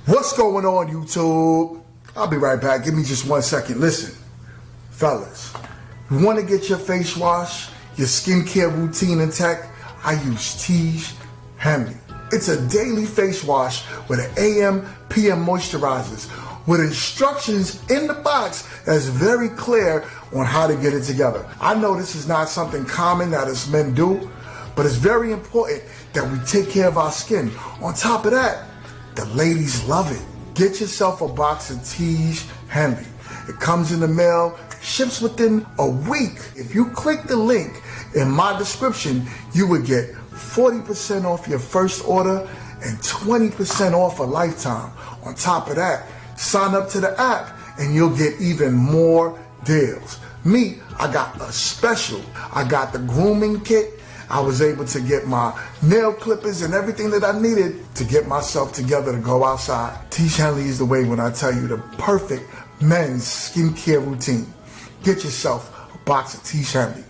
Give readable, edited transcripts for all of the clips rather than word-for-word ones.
What's going on, YouTube? I'll be right back. Give me just 1 second. Listen, fellas, you want to get your face wash, your skincare routine intact? I use 3's Henley. It's a daily face wash with an AM, PM moisturizers with instructions in the box that's very clear on how to get it together. I know this is not something common that us men do, but it's very important that we take care of our skin. On top of that, the ladies love it. Get yourself a box of 3's Henley. It comes in the mail, ships within a week. If you click the link in my description, you would get 40% off your first order and 20% off a lifetime. On top of that, sign up to the app and you'll get even more deals. Me, I got a special. I got the grooming kit. I was able to get my nail clippers and everything that I needed to get myself together to go outside. 3's Henley is the way when I tell you the perfect men's skincare routine. Get yourself a box of 3's Henley.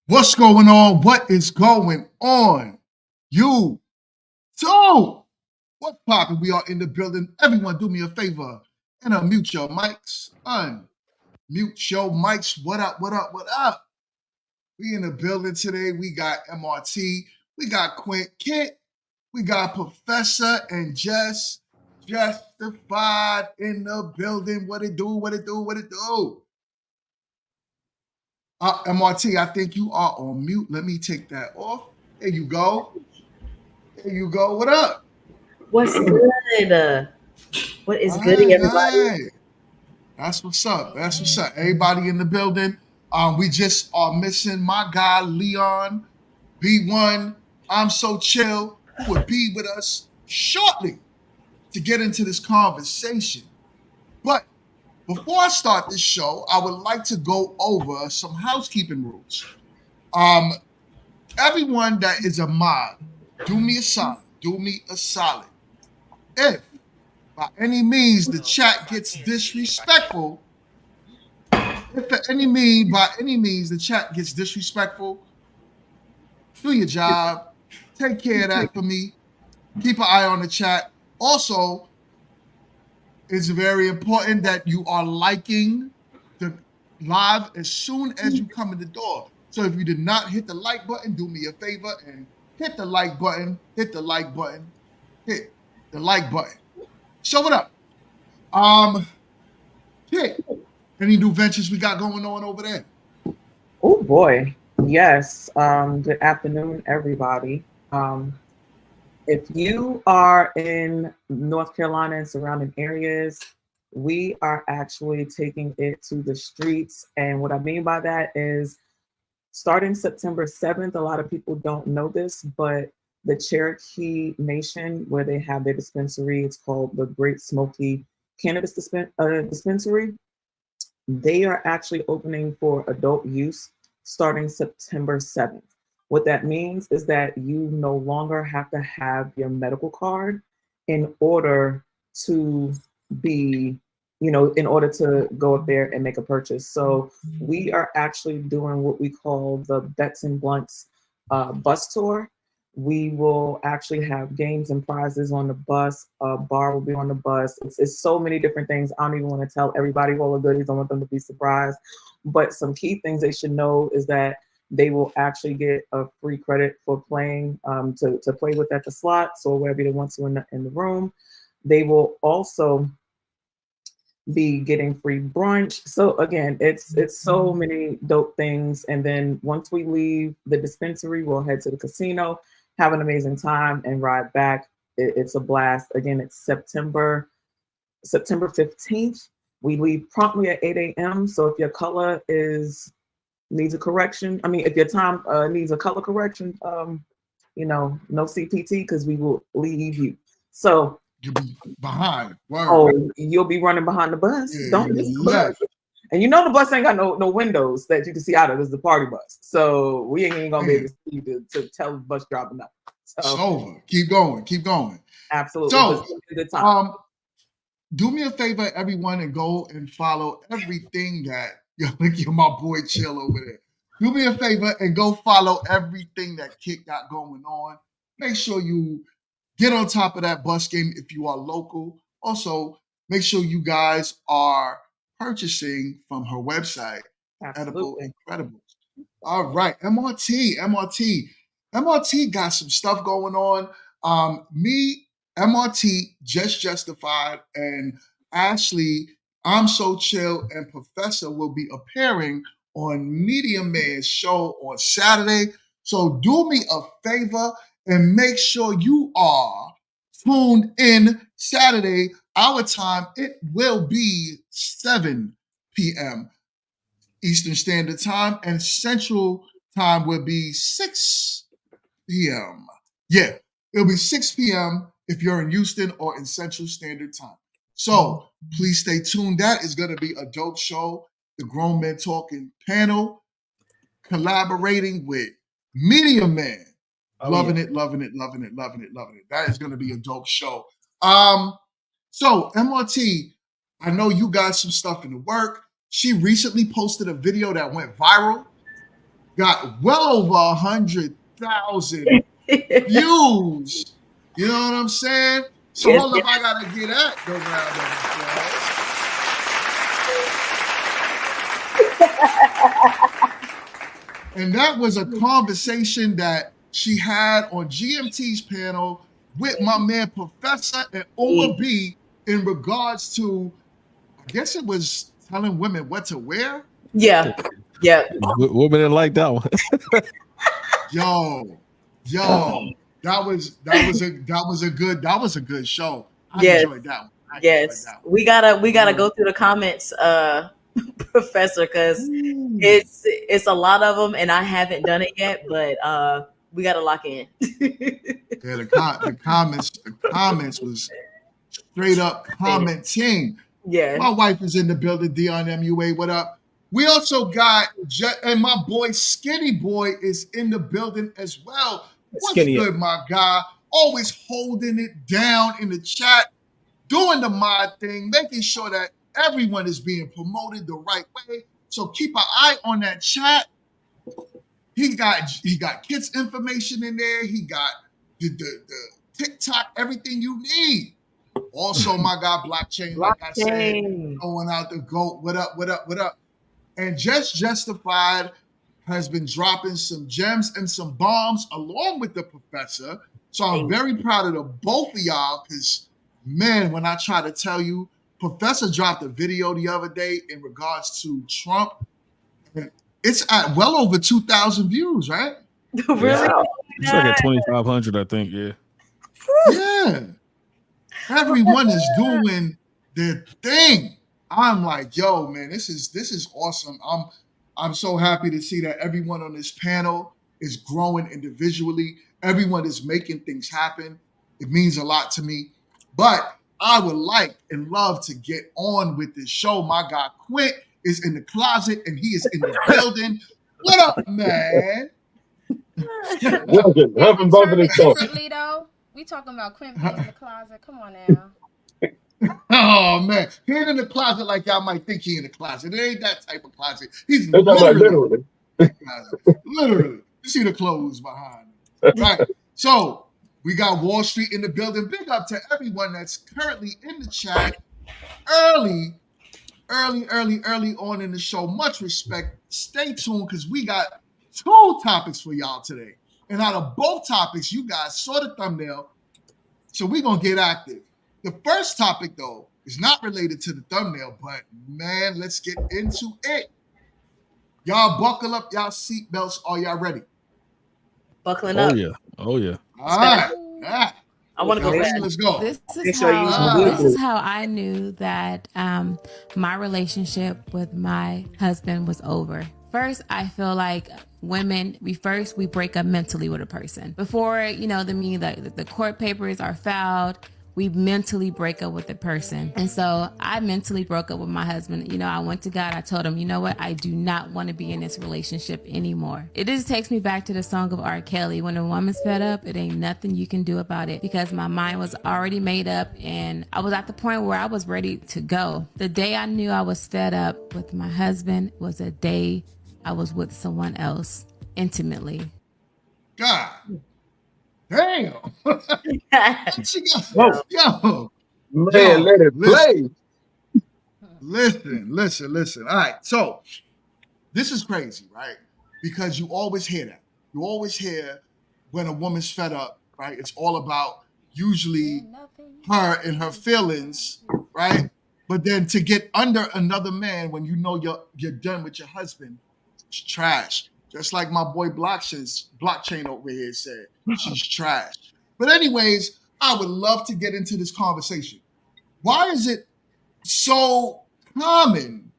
What's going on? What is going on? You too. What's poppin'? We are in the building. Everyone do me a favor and unmute your mics. Mute your mics. What up, what up, what up? We in the building today. We got MRT. We got Quint Kit. We got Professor and Jess. Justified in the building. What it do, what it do, what it do? MRT, I think you are on mute. Let me take that off. There you go. There you go. What up? What's good? What is All goody, right, everybody? hey. That's what's up. That's what's up. Everybody in the building. We just are missing my guy Leon B1. I'm so chill. Who will be with us shortly to get into this conversation. But before I start this show, I would like to go over some housekeeping rules. Um, Everyone that is a mod, do me a solid. Do me a solid. If by any means the chat gets disrespectful, if by any means the chat gets disrespectful, do your job. Take care of that for me. Keep an eye on the chat. Also, it's very important that you are liking the live as soon as you come in the door. So if you did not hit the like button, do me a favor and hit the like button, hit the like button, hit the like button. Show it up. Hit any new ventures we got going on over there? Oh boy. Yes. Good afternoon, everybody. If you are in North Carolina and surrounding areas, we are actually taking it to the streets. And what I mean by that is starting September 7th, a lot of people don't know this, but the Cherokee Nation, where they have their dispensary, it's called the Great Smoky Cannabis Dispensary. They are actually opening for adult use starting September 7th. What that means is that you no longer have to have your medical card in order to be, in order to go up there and make a purchase. So we are actually doing what we call the Bets and Blunts bus tour. We will actually have games and prizes on the bus. A bar will be on the bus. It's so many different things. I don't even want to tell everybody all the goodies. I want them to be surprised. But some key things they should know is that they will actually get a free credit for playing to play with at the slots or wherever they want to in the room. They will also be getting free brunch. So again, it's so many dope things. And then once we leave the dispensary, we'll head to the casino, have an amazing time, and ride back. It's a blast. Again, it's September 15th. We leave promptly at 8 a.m. So if your color needs a correction, if your time needs a color correction, no CPT because we will leave you. So You'll be behind. Word. Oh, you'll be running behind the bus. Yeah, Don't miss the bus. And the bus ain't got no windows that you can see out of. It's the party bus. So we ain't gonna be able to see to tell the bus driving up. So it's over. Keep going. Keep going. Absolutely. So a good time. Do me a favor, everyone, and go and follow everything that you're my boy Chill over there. Do me a favor and go follow everything that Kit got going on. Make sure you get on top of that bus game if you are local. Also, make sure you guys are purchasing from her website, Edible Incredibles. All right, MRT got some stuff going on. Me, MRT, Just Justified, and Ashley, I'm So Chill, and Professor will be appearing on Media Man's show on Saturday. So do me a favor and make sure you are tuned in Saturday. Our time, it will be 7 p.m. Eastern Standard Time, and Central Time will be 6 p.m. Yeah, it'll be 6 p.m. if you're in Houston or in Central Standard Time. So please stay tuned. That is going to be a dope show. The Grown Men Talking panel, collaborating with Media Man. Loving it. That is going to be a dope show. So MRT, I know you got some stuff in the work. She recently posted a video that went viral, got well over 100,000 views. You know what I'm saying? So Yes, hold up, I gotta get that. Go round of applause. And that was a conversation that she had on GMT's panel with my man Professor and Oma B in regards to, I guess it was telling women what to wear. Yeah. Women didn't like that one. Yo, that was a good show. I enjoyed that one. Yes, we gotta go through the comments, Professor, because it's a lot of them, and I haven't done it yet, but we gotta lock in. Yeah, the comments was straight up commenting. Yeah. My wife is in the building. Dion MUA, what up? We also got and my boy Skinny Boy is in the building as well. What's Skinny good, my guy? Always holding it down in the chat, doing the mod thing, making sure that everyone is being promoted the right way. So keep an eye on that chat. He got kids information in there. He got the TikTok, everything you need. Also, my guy Blockchain, like I said, going out the GOAT. What up, what up, what up? And Just Justified has been dropping some gems and some bombs along with the professor. So I'm very proud of the both of y'all because, man, when I try to tell you, Professor dropped a video the other day in regards to Trump. And it's at well over 2,000 views, right? Really? Yeah. It's like at 2,500, I think. Yeah. Yeah. Everyone is doing their thing. I'm like, yo, man, this is awesome. I'm so happy to see that everyone on this panel is growing individually. Everyone is making things happen. It means a lot to me. But I would like and love to get on with this show. My guy Quint is in the closet and he is in the building. What up, man? Welcome both of differently though. We talking about Quint being in the closet. Come on now. Oh man, he ain't in the closet like y'all might think he in the closet. It ain't that type of closet. He's literally. Literally. You see the clothes behind him. Right. So we got Wall Street in the building. Big up to everyone that's currently in the chat. Early on in the show. Much respect. Stay tuned because we got 2 topics for y'all today. And out of both topics, you guys saw the thumbnail. So we're going to get active. The first topic, though, is not related to the thumbnail, but man, let's get into it. Y'all buckle up y'all seatbelts. Are y'all ready? Buckling up. Oh, yeah. All right. I want to go fast. Let's go. This is how I knew that my relationship with my husband was over. First, I feel like women, we break up mentally with a person. Before, the court papers are filed, we mentally break up with the person. And so I mentally broke up with my husband. I went to God. I told him, you know what? I do not want to be in this relationship anymore. It just takes me back to the song of R. Kelly. When a woman's fed up, it ain't nothing you can do about it, because my mind was already made up and I was at the point where I was ready to go. The day I knew I was fed up with my husband was a day I was with someone else intimately. God. Damn. Yo. Man, let it play. Listen. All right. So this is crazy, right? Because you always hear that. You always hear when a woman's fed up, right? It's all about usually her and her feelings, right? But then to get under another man when you know you're done with your husband, it's trash. Just like my boy Blockchain over here said, she's trash. But anyways, I would love to get into this conversation. Why is it so common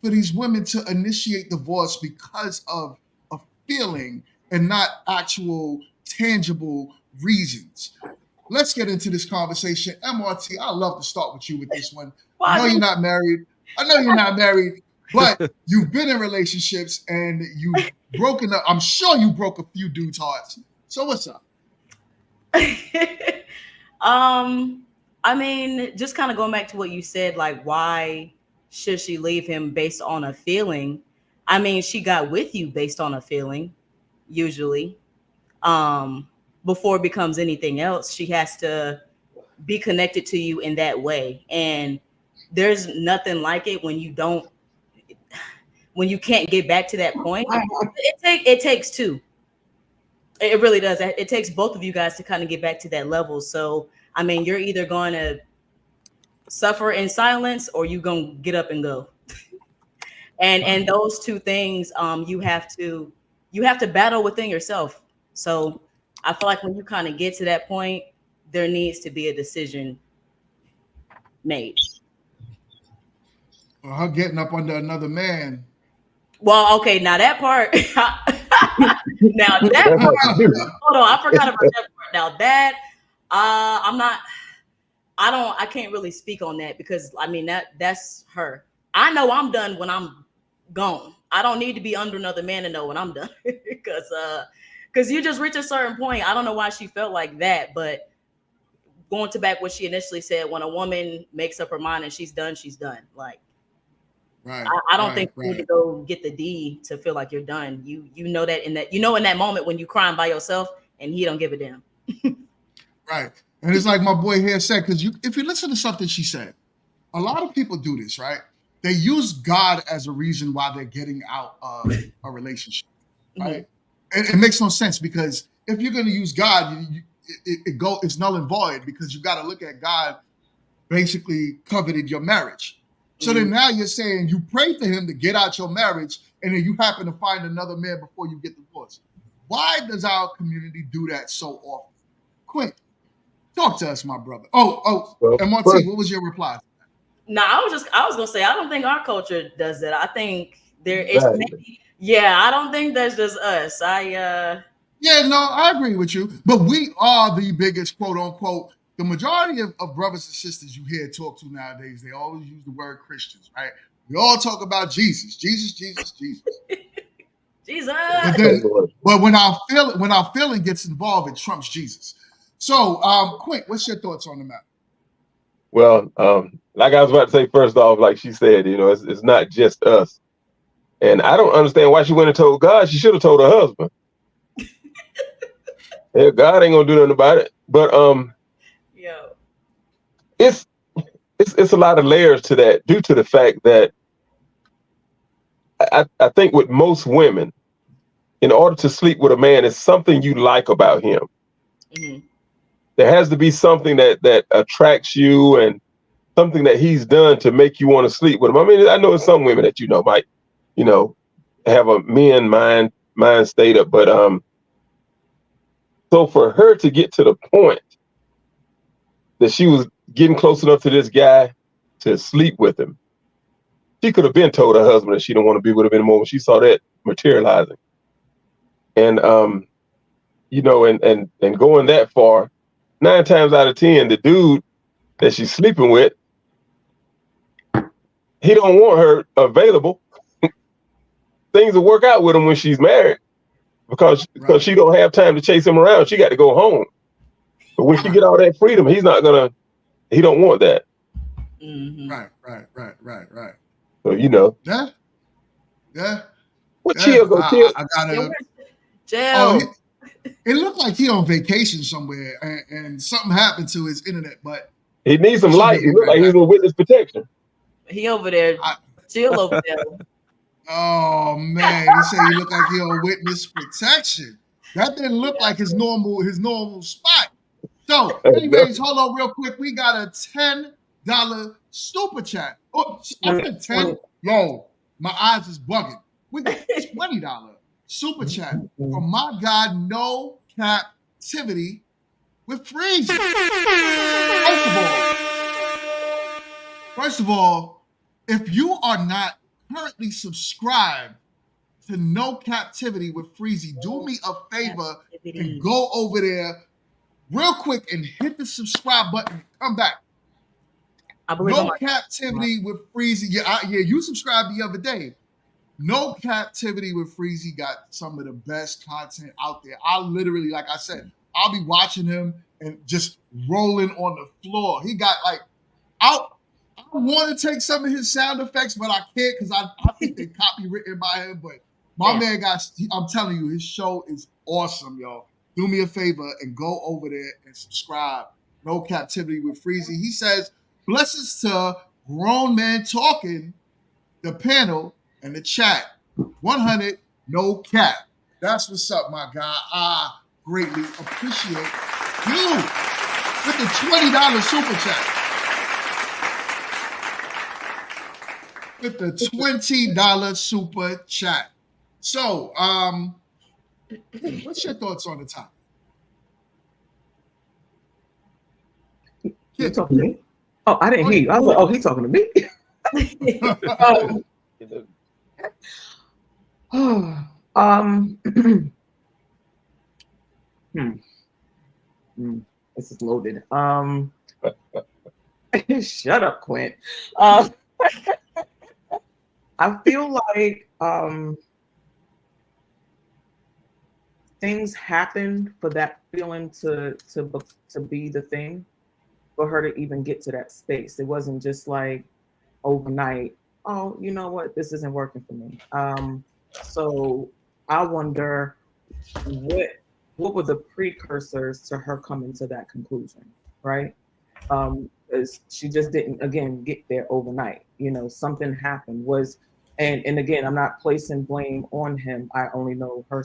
for these women to initiate divorce because of a feeling and not actual tangible reasons? Let's get into this conversation. MRT, I'd love to start with you with this one. I know you're not married, but you've been in relationships and you've broken up. I'm sure you broke a few dudes' hearts. So what's up? I mean, just kind of going back to what you said, like, why should she leave him based on a feeling? I mean, she got with you based on a feeling, usually. Before it becomes anything else, she has to be connected to you in that way. And there's nothing like it when you can't get back to that point. It takes 2. It really does. It takes both of you guys to kind of get back to that level. So, I mean, you're either going to suffer in silence or you're going to get up and go. and those 2 things, you have to battle within yourself. So I feel like when you kind of get to that point, there needs to be a decision. made. Or her getting up under another man. Well, okay, now that part. Now that part. Hold on, I forgot about that part. Now that I can't really speak on that because I mean that's her. I know I'm done when I'm gone. I don't need to be under another man to know when I'm done because you just reach a certain point. I don't know why she felt like that, but going to back what she initially said, when a woman makes up her mind and she's done, she's done. Like, right, I don't think you need to go get the D to feel like you're done. You know that in that moment when you crying by yourself and he don't give a damn. Right. And it's like my boy here said, because if you listen to something she said, a lot of people do this, right? They use God as a reason why they're getting out of a relationship, right? And it makes no sense because if you're going to use God, it's null and void because you got to look at God basically coveted your marriage. So then now you're saying you pray for him to get out your marriage and then you happen to find another man before you get divorced. Why does our community do that so often? Quick, talk to us, my brother. MRT, what was your reply? No, I was gonna say I don't think our culture does that. I think I don't think that's just us. I agree with you. But we are the biggest, quote unquote, the majority of brothers and sisters you hear talk to nowadays, they always use the word Christians, right? We all talk about Jesus. Jesus. But when our feeling gets involved, it trumps Jesus. So, Quint, what's your thoughts on the matter? Well, like I was about to say, first off, like she said, it's not just us. And I don't understand why she went and told God. She should have told her husband. Yeah, God ain't gonna do nothing about it. But it's a lot of layers to that due to the fact that I think with most women, in order to sleep with a man, it's something you like about him. There has to be something that attracts you and something that he's done to make you want to sleep with him. I mean, I know some women that might, have a men mind state up, but so for her to get to the point that she was getting close enough to this guy to sleep with him, she could have been told her husband that she don't want to be with him anymore when she saw that materializing. And and going that far, 9 times out of 10, the dude that she's sleeping with, he don't want her available. Things will work out with him when she's married because she don't have time to chase him around. She got to go home. But when she get all that freedom, he don't want that. Right. So Yeah. What chill go chill? I gotta. It looked like he on vacation somewhere, and something happened to his internet. But he needs some light. He look like he's on witness protection. He over there, chill over there. Oh man, he said he looked like he on witness protection. That didn't look like his normal spot. So, anyways, hold on real quick. We got a $10 super chat. Oh, I said 10. Yo, my eyes is bugging. We got $20 super chat from my God, No Captivity with Freeze. First of all, if you are not currently subscribed to No Captivity with Freezy, do me a favor and go over there real quick and hit the subscribe button and come back. No Captivity with Freezy. Yeah, you subscribed the other day. No Captivity with Freezy got some of the best content out there. I literally, like I said, I'll be watching him and just rolling on the floor. He got I want to take some of his sound effects, but I can't because I think they're copywritten by him. But my man I'm telling you, his show is awesome, y'all. Do me a favor and go over there and subscribe. No Captivity with Freezy. He says, blessings to Grown Men Talking, the panel, and the chat. 100, no cap. That's what's up, my guy. I greatly appreciate you with the $20 super chat. With the $20 super chat. So, what's your thoughts on the topic? You talking to me? Oh, I didn't hear you. I was like, oh, he's talking to me. This is loaded. Shut up, Quint. I feel like things happen for that feeling to be the thing, for her to even get to that space. It wasn't just like overnight, oh, you know what, this isn't working for me. So I wonder what were the precursors to her coming to that conclusion, right? She just didn't, again, get there overnight. Something happened. And again, I'm not placing blame on him. I only know her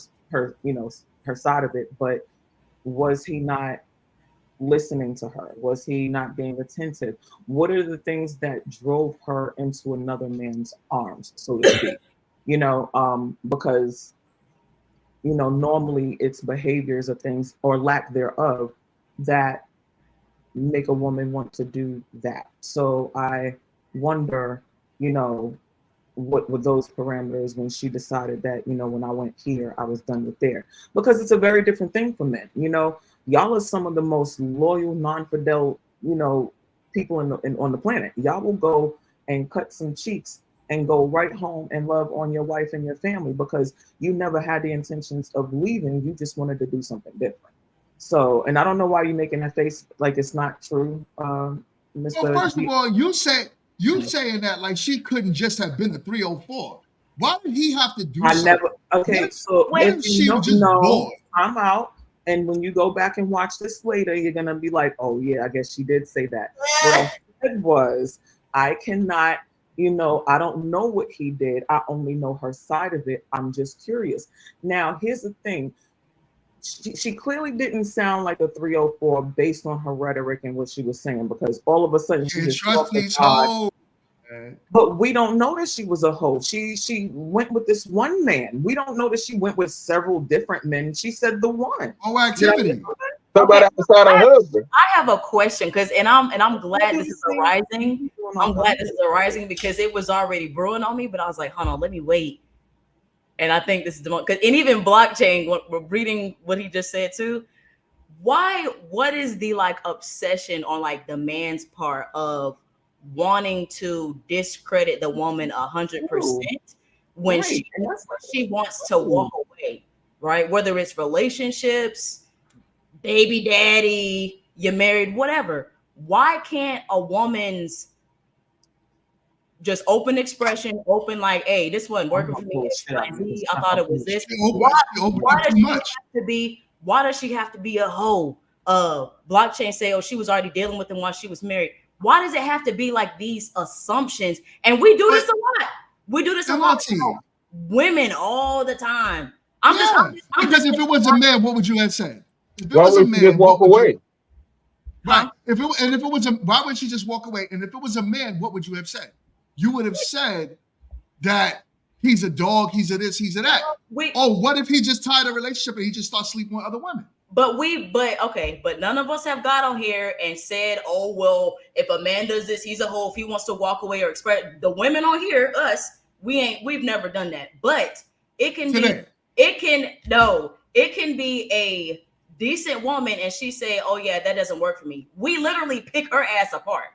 side of it. But was he not listening to her? Was he not being attentive? What are the things that drove her into another man's arms, so to speak? Because normally it's behaviors of things or lack thereof that make a woman want to do that. So I wonder, what were those parameters when she decided that, when I went here, I was done with there? Because it's a very different thing for men. Y'all are some of the most loyal, non-fidel, people on the planet. Y'all will go and cut some cheeks and go right home and love on your wife and your family because you never had the intentions of leaving. You just wanted to do something different. So, and I don't know why you're making that face like it's not true, Mr. Well, first of all, you saying that like she couldn't just have been the 304. Why did he have to do something? Okay, so if you don't know, I'm out. And when you go back and watch this later, you're going to be like, oh, yeah, I guess she did say that. What I said was, I cannot, I don't know what he did. I only know her side of it. I'm just curious. Now, here's the thing. She clearly didn't sound like a 304 based on her rhetoric and what she was saying, because all of a sudden she just trust these hoes. But we don't know that she was a hoe. She went with this one man. We don't know that she went with several different men. She said the one. Oh, activity. Somebody outside her husband. I have a question I'm glad this is arising. I'm glad this is arising because it was already brewing on me, but I was like, hold on, let me wait. And I think this is the most, and even blockchain, reading what he just said too. What is the obsession on the man's part of wanting to discredit the woman 100% when she wants to walk away, right? Whether it's relationships, baby daddy, you're married, whatever. Why can't a woman's just open expression, open hey, this wasn't working for me. I thought it was this. Why does she have to be a hoe? Blockchain say, oh, she was already dealing with him while she was married. Why does it have to be these assumptions? And we do this a lot. We do this a lot. Women all the time. Because if it was a man, what would you have said? If it why would she just walk away? Right. Why would she just walk away? And if it was a man, what would you have said? You would have said that he's a dog, he's a this, he's a that. What if he just tied a relationship and he just starts sleeping with other women? But none of us have got on here and said, oh, well, if a man does this, he's a hoe. If he wants to walk away or express, the women on here, us, we've never done that. But it can be a decent woman and she say, oh yeah, that doesn't work for me. We literally pick her ass apart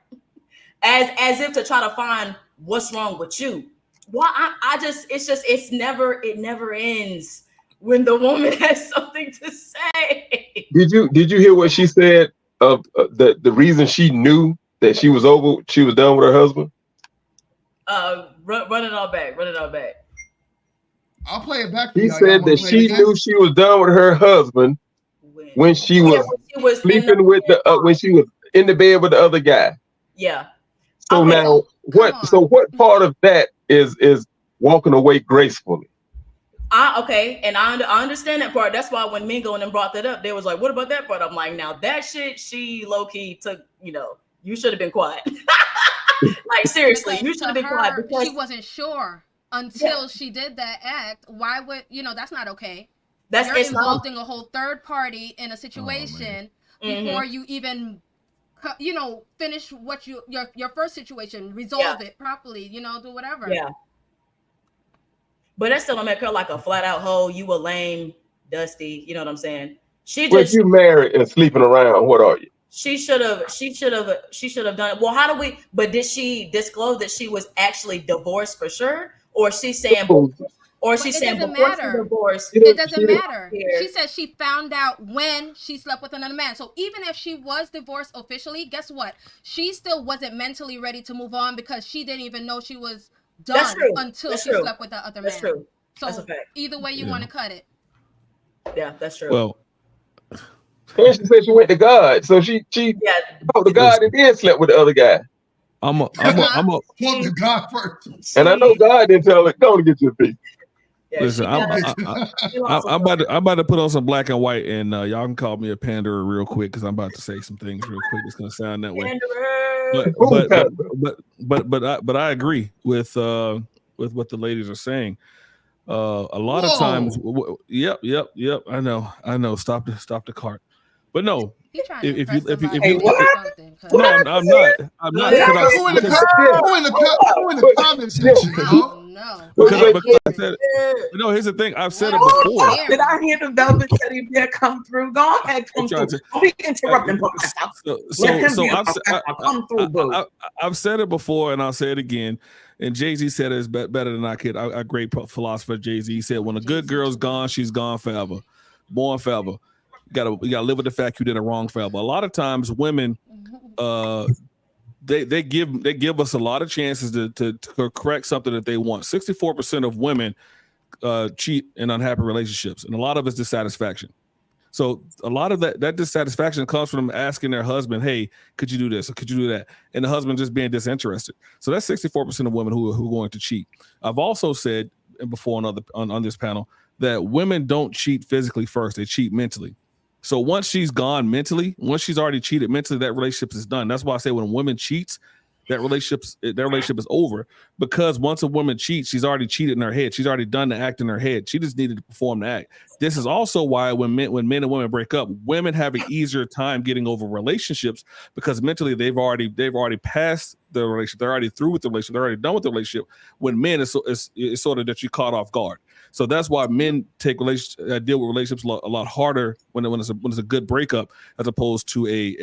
as if to try to find what's wrong with you. Why? It never ends when the woman has something to say. Did you hear what she said of the reason she knew that she was done with her husband? Run it all back. I'll play it back. He said that she knew she was done with her husband when she was sleeping when she was in the bed with the other guy. Yeah. So now what part of that is walking away gracefully? And I understand that part. That's why when Mingo and them brought that up, they was like, what about that part? I'm like, now that shit, she low-key took, you should have been quiet. Seriously, you should have been quiet because she wasn't sure until she did that act. Why would, that's not okay. You're involved in a whole third party in a situation before you even finish what your first situation, resolve it properly, do whatever. Yeah. But that still don't make her like a flat out hoe. You a lame, dusty. You know what I'm saying? If you married and sleeping around, what are you? She should have done it. Well, how do we? But did she disclose that she was actually divorced for sure, or she's saying, or she's saying before she divorced? It doesn't matter. She said she found out when she slept with another man. So even if she was divorced officially, guess what? She still wasn't mentally ready to move on because she didn't even know she was done until she slept with the other man. That's true. So that's a fact. Either way you want to cut it. Yeah, that's true. Well. And she said she went to God, so she talked to God and then slept with the other guy. I'm to God first. And I know God didn't tell her, "Go to get your feet." Yeah, listen, I'm about to put on some black and white, and y'all can call me a panderer real quick because I'm about to say some things real quick. It's gonna sound that way. But I agree with what the ladies are saying. A lot of times, yep. I know. Stop the cart. But no, if you no, I'm not. Who in the comment section? No. Because I said, no, here's the thing. I've said it before. Did I hear the velvet teddy bear come through? Go ahead, come through. Don't be interrupting. I've said it before, and I'll say it again. And Jay-Z said it's better than I could. A great philosopher, Jay-Z, he said, when a good girl's gone, she's gone forever. Born forever. You gotta live with the fact you did it wrong forever. A lot of times women they give us a lot of chances to correct something that they want. 64% of women cheat in unhappy relationships, and a lot of it's dissatisfaction. So a lot of that dissatisfaction comes from them asking their husband, "Hey, could you do this or could you do that?" And the husband just being disinterested. So that's 64% of women who are going to cheat. I've also said before on this panel that women don't cheat physically first; they cheat mentally. So once she's gone mentally, once she's already cheated mentally, that relationship is done. That's why I say when a woman cheats, that relationship is over, because once a woman cheats, she's already cheated in her head. She's already done the act in her head. She just needed to perform the act. This is also why when men and women break up, women have an easier time getting over relationships because mentally they've already passed the relationship. They're already through with the relationship. They're already done with the relationship. When men, it's sort of that you caught off guard. So that's why men deal with relationships a lot harder when it's a good breakup as opposed to a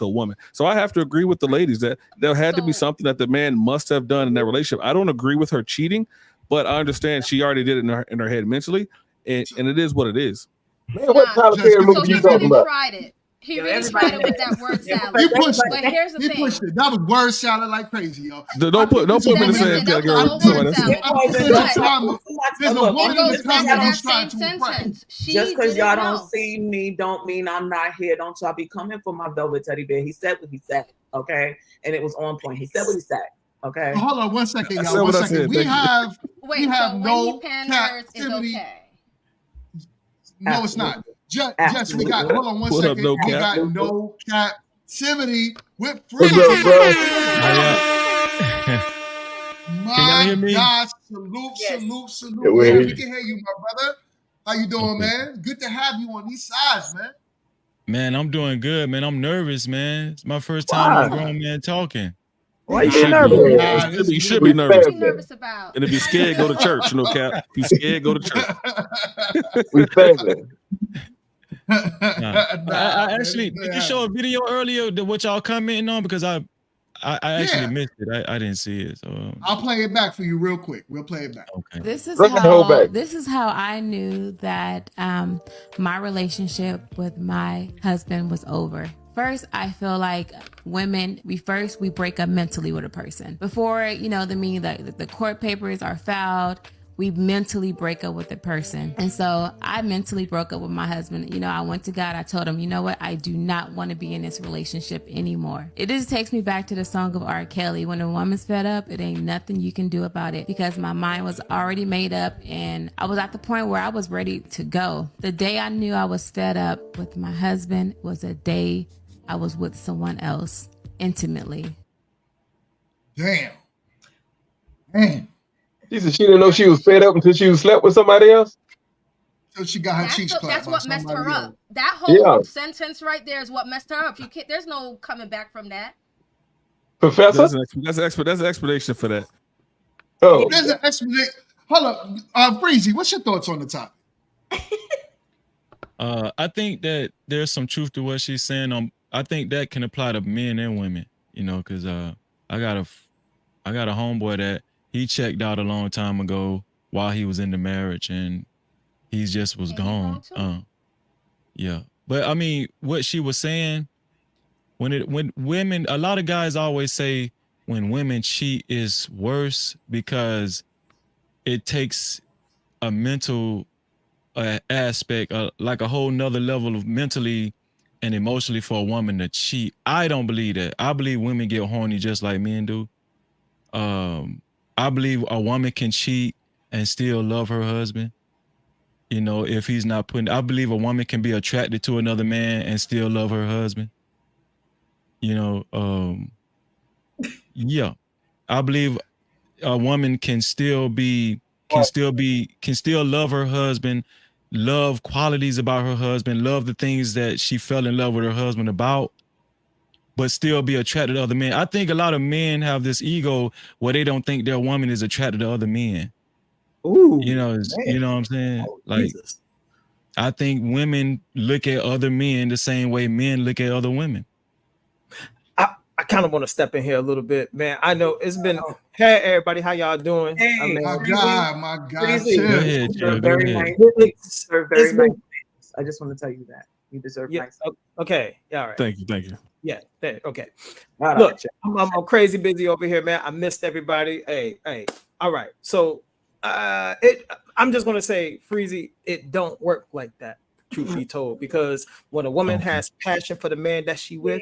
woman. So I have to agree with the ladies that there had to be something that the man must have done in that relationship. I don't agree with her cheating, but I understand she already did it in her head mentally, and it is what it is. Man, what Tyler Perry movie you talking about? Tried it. He really tried it with that word salad. He pushed it. But here's the thing. He pushed it. That was word salad like crazy, yo. Don't put me in the same category. There's a woman in the comments trying to sentence. Just because y'all don't see me, don't mean I'm not here. Don't y'all be coming for my velvet teddy bear. He said what he said, okay? And it was on point. He said what he said, okay? Hold on 1 second, y'all. 1 second. We have no captivity. No, it's not. Just we got. Hold on 1 second. We got no captivity with free. My God, salute. Yeah, we can hear you, my brother. How you doing, man? Good to have you on these sides, man. Man, I'm doing good, man. I'm nervous, man. It's my first time with a grown man talking. Why you nervous? You should be nervous. What are you nervous about? And if you're scared, go to church. No cap. If you're scared, go to church. We family. I actually did you show a video earlier that what y'all commenting on, because I actually missed it. I didn't see it. So I'll play it back for you real quick. We'll play it back. Okay. This is how I knew that my relationship with my husband was over. First, I feel like women, we break up mentally with a person. Before, the court papers are filed, we mentally break up with the person. And so I mentally broke up with my husband. I went to God. I told him, you know what? I do not want to be in this relationship anymore. It just takes me back to the song of R. Kelly. When a woman's fed up, it ain't nothing you can do about it, because my mind was already made up and I was at the point where I was ready to go. The day I knew I was fed up with my husband was a day I was with someone else intimately. Damn. She said she didn't know she was fed up until she was slept with somebody else. till she got her cheeks clapped. That's what messed her up. That whole sentence right there is what messed her up. You can't. There's no coming back from that. Professor, that's an explanation for that. Oh, there's an explanation. Hold up, Breezy, what's your thoughts on the topic? I think that there's some truth to what she's saying. I think that can apply to men and women. You know, because I got a homeboy that he checked out a long time ago while he was in the marriage, and he just was gone. Yeah, but I mean, what she was saying, when women, a lot of guys always say when women cheat is worse because it takes a mental aspect, like a whole nother level of mentally and emotionally for a woman to cheat. I don't believe that. I believe women get horny just like men do. I believe a woman can cheat and still love her husband. You know, if he's not putting, I believe a woman can be attracted to another man and still love her husband. You know, yeah, I believe a woman can still love her husband, love qualities about her husband, love the things that she fell in love with her husband about, but still be attracted to other men. I think a lot of men have this ego where they don't think their woman is attracted to other men. Ooh, you know what I'm saying? Like, Jesus. I think women look at other men the same way men look at other women. I kind of want to step in here a little bit, man. I know it's been, hey, everybody, how y'all doing? Hey, my God. Go ahead. Very nice. I just want to tell you that you deserve nice. Okay. All right. Thank you. Yeah. Okay. Look, I'm crazy busy over here, man. I missed everybody. Hey. All right. So, I'm just gonna say, Freezy, it don't work like that. Truth be told, because when a woman has passion for the man that she with,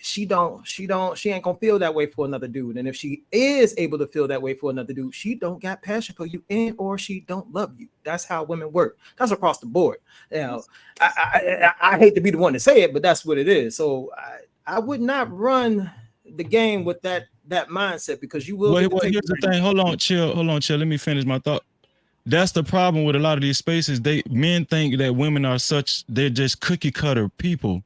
she ain't gonna feel that way for another dude. And if she is able to feel that way for another dude, she don't got passion for you, or she don't love you. That's how women work. That's across the board. Now, I hate to be the one to say it, but that's what it is. So I would not run the game with that mindset, because you will. Well, here's the thing. Hold on, chill. Let me finish my thought. That's the problem with a lot of these spaces. Men think that women are they're just cookie cutter people.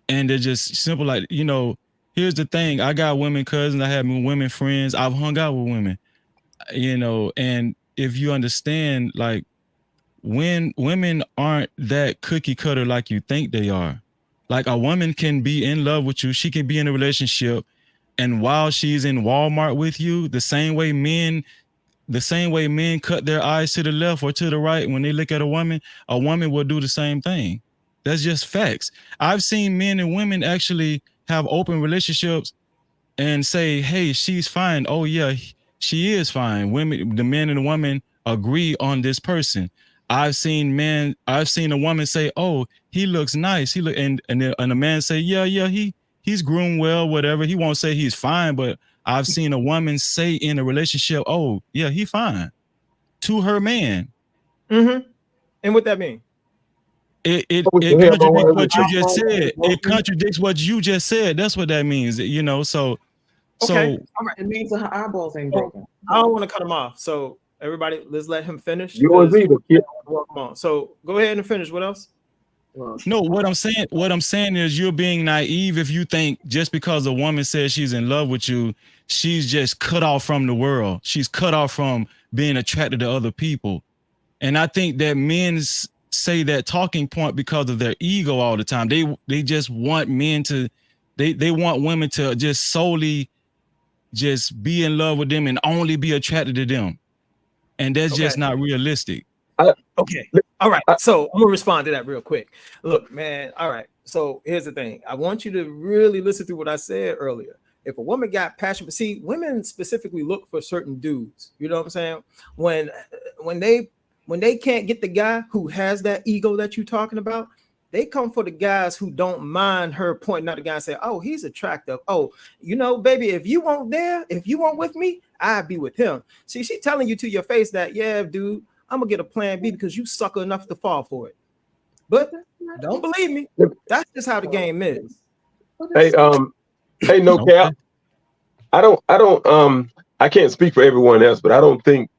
And they're just simple, like, you know, here's the thing. I got women cousins, I have women friends, I've hung out with women, you know, and if you understand, like, when women aren't that cookie cutter like you think they are. Like, a woman can be in love with you, she can be in a relationship, and while she's in Walmart with you, the same way men cut their eyes to the left or to the right when they look at a woman will do the same thing. That's just facts. I've seen men and women actually have open relationships and say, hey, she's fine. Oh yeah, she is fine. The man and the woman agree on this person. I've seen a woman say, oh, he looks nice. And a man say, yeah, he's groomed well, whatever. He won't say he's fine, but I've seen a woman say in a relationship, oh yeah, he fine, to her man. Mm-hmm. And what that mean? It contradicts what you just said. It contradicts what you just said. That's what that means, you know. So all right. It means her eyeballs ain't broken. I don't want to cut him off. So everybody, let's let him finish. Yours either, kid. So go ahead and finish. What else? No, what I'm saying is you're being naive if you think just because a woman says she's in love with you, she's just cut off from the world. She's cut off from being attracted to other people. And I think that men say that talking point because of their ego all the time. They just want men to, they want women to just solely just be in love with them and only be attracted to them. And that's just not realistic. Okay. All right. So I'm gonna respond to that real quick. Look, man. All right. So here's the thing. I want you to really listen to what I said earlier. If a woman got passion, but see, women specifically look for certain dudes. You know what I'm saying? When they can't get the guy who has that ego that you're talking about, they come for the guys who don't mind her pointing out the guy and say, oh, he's attractive. Oh, you know, baby, if you weren't with me, I'd be with him. See, she telling you to your face that, yeah, dude, I'm gonna get a plan B because you sucker enough to fall for it. But don't believe me. That's just how the game is. Hey, no cap. I can't speak for everyone else, but I don't think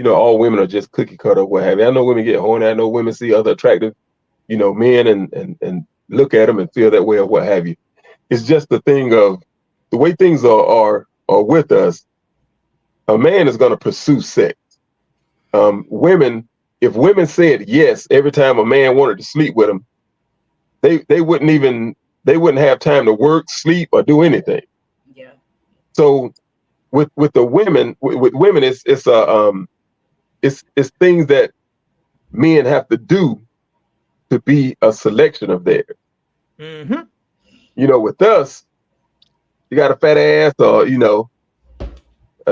all women are just cookie cutter, what have you. I know women get horny. I know women see other attractive, men and look at them and feel that way or what have you. It's just the thing of the way things are with us. A man is going to pursue sex. If women said yes every time a man wanted to sleep with them, they wouldn't have time to work, sleep, or do anything. Yeah. So with the women, with women, it's things that men have to do to be a selection of theirs. Mm-hmm. With us, you got a fat ass, or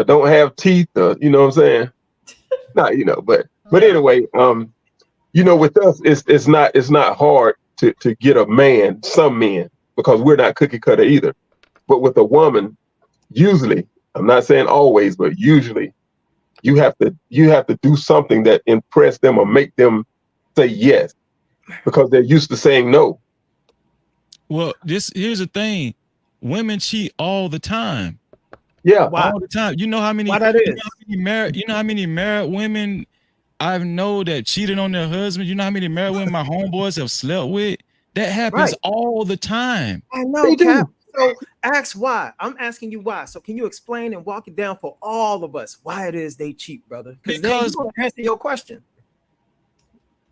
don't have teeth, or you know what I'm saying? Not, but anyway, with us, it's not hard to get a man, some men, because we're not cookie cutter either. But with a woman, usually, I'm not saying always, but usually, you have to do something that impress them or make them say yes, because they're used to saying no. Well, here's the thing: women cheat all the time. Yeah, all the time. You know how many? Why that is? You know how many married women I know that cheated on their husband? You know how many married women my homeboys have slept with? That happens all the time. I know, Cap. So ask why. I'm asking you why. So can you explain and walk it down for all of us why it is they cheat, brother? Because you're going to answer your question.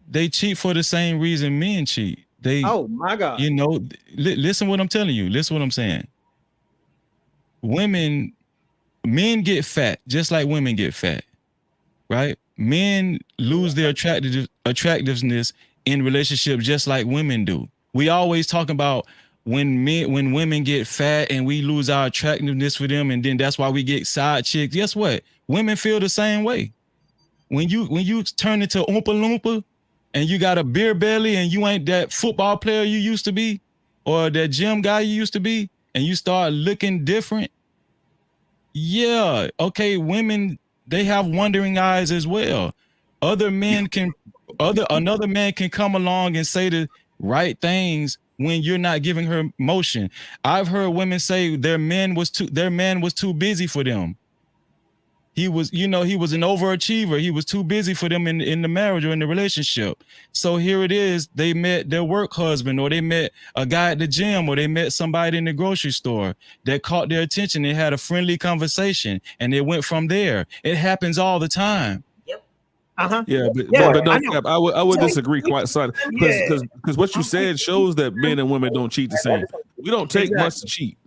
They cheat for the same reason men cheat. Oh my God. Listen what I'm telling you. Listen what I'm saying. Men get fat just like women get fat, right? Men lose their attractiveness in relationships just like women do. We always talk about when women get fat and we lose our attractiveness for them, and then that's why we get side chicks. Guess what? Women feel the same way. When you turn into Oompa Loompa and you got a beer belly and you ain't that football player you used to be, or that gym guy you used to be, and you start looking different. Yeah, okay, women, they have wandering eyes as well. Another man can come along and say the right things when you're not giving her motion. I've heard women say their man was too busy for them. He was an overachiever. He was too busy for them in the marriage or in the relationship. So here it is. They met their work husband, or they met a guy at the gym, or they met somebody in the grocery store that caught their attention. They had a friendly conversation and it went from there. It happens all the time. Yeah, but no, Cap, I would disagree quite slightly, because what you said shows that men and women don't cheat the same. We don't take much to cheat.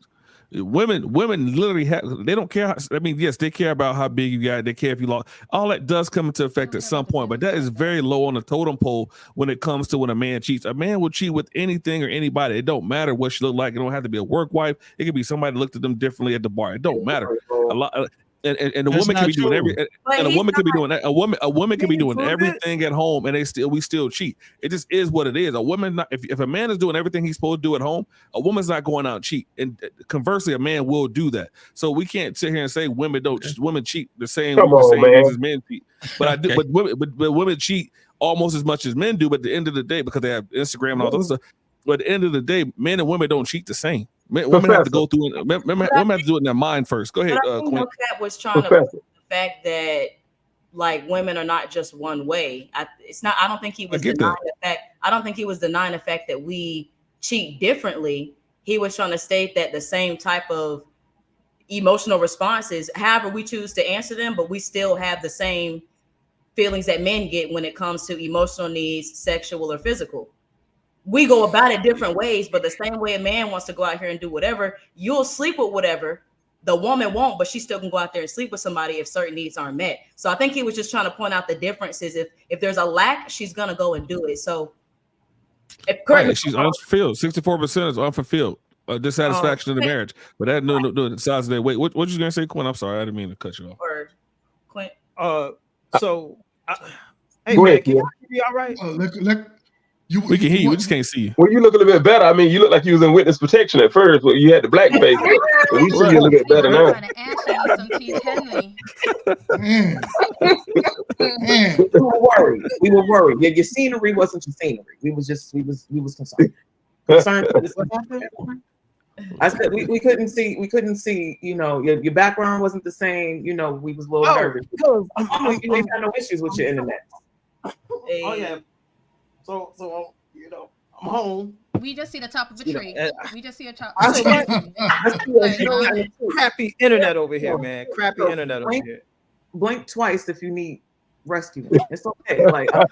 Women literally they don't care. I mean, yes, they care about how big you got. They care if you lost. All that does come into effect at some point, but that is very low on the totem pole when it comes to when a man cheats. A man will cheat with anything or anybody. It don't matter what she look like. It don't have to be a work wife. It could be somebody that looked at them differently at the bar. It don't matter. A lot. And a woman can be doing a woman can be doing that. A woman can be doing everything at home, and we still cheat. It just is what it is. A woman, if a man is doing everything he's supposed to do at home, a woman's not going out and cheat. And conversely, a man will do that. So we can't sit here and say women cheat the same reasons men cheat. But I do. But women cheat almost as much as men do. But at the end of the day, because they have Instagram and all that stuff. But at the end of the day, men and women don't cheat the same. Women have to go through it. Women have to do it in their mind first. Go ahead, Quinn. Kat was trying to the fact that like women are not just one way. I don't think he was denying the fact. I don't think he was denying the fact that we cheat differently. He was trying to state that the same type of emotional responses, however we choose to answer them, but we still have the same feelings that men get when it comes to emotional needs, sexual or physical. We go about it different ways, but the same way a man wants to go out here and do whatever, you'll sleep with whatever. The woman won't, but she still can go out there and sleep with somebody if certain needs aren't met. So I think he was just trying to point out the differences. If there's a lack, she's gonna go and do it. So she's unfulfilled. 64% is unfulfilled. Dissatisfaction in the marriage, but that no the size of that. Wait, what you gonna say, Quinn? I'm sorry, I didn't mean to cut you off. Or Quinn. Hey man, can you be all right? We can hear you. We just can't see you. Well, you look a little bit better. I mean, you look like you was in witness protection at first, but you had the black face. But we see you a little bit better now. We were worried. Your scenery wasn't your scenery. We was concerned. Concerned. What happened? I said we couldn't see, you know, your background wasn't the same, you know, we was a little nervous. Because You ain't got no issues with your internet. Oh yeah. So you know, I'm home. We just see the top of the tree. We just see a top. I see Like, crappy internet over here, man. Crappy internet over here. Blink twice if you need rescue. It's okay. Like I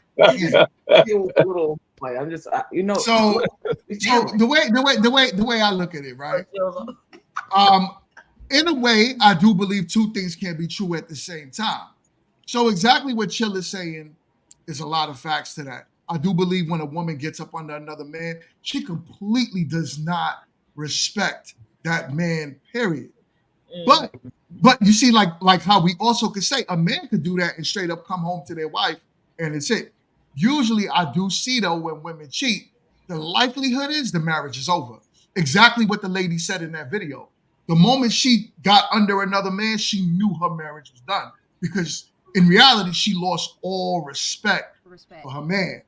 feel a little like I'm just you know. So the way I look at it, right? In a way, I do believe two things can be true at the same time. So exactly what Chill is saying is a lot of facts to that. I do believe when a woman gets up under another man, she completely does not respect that man, period. But you see, like how we also could say a man could do that and straight up come home to their wife and it's it. Usually I do see though when women cheat, the likelihood is the marriage is over. Exactly what the lady said in that video. The moment she got under another man, she knew her marriage was done because in reality, she lost all respect for her man.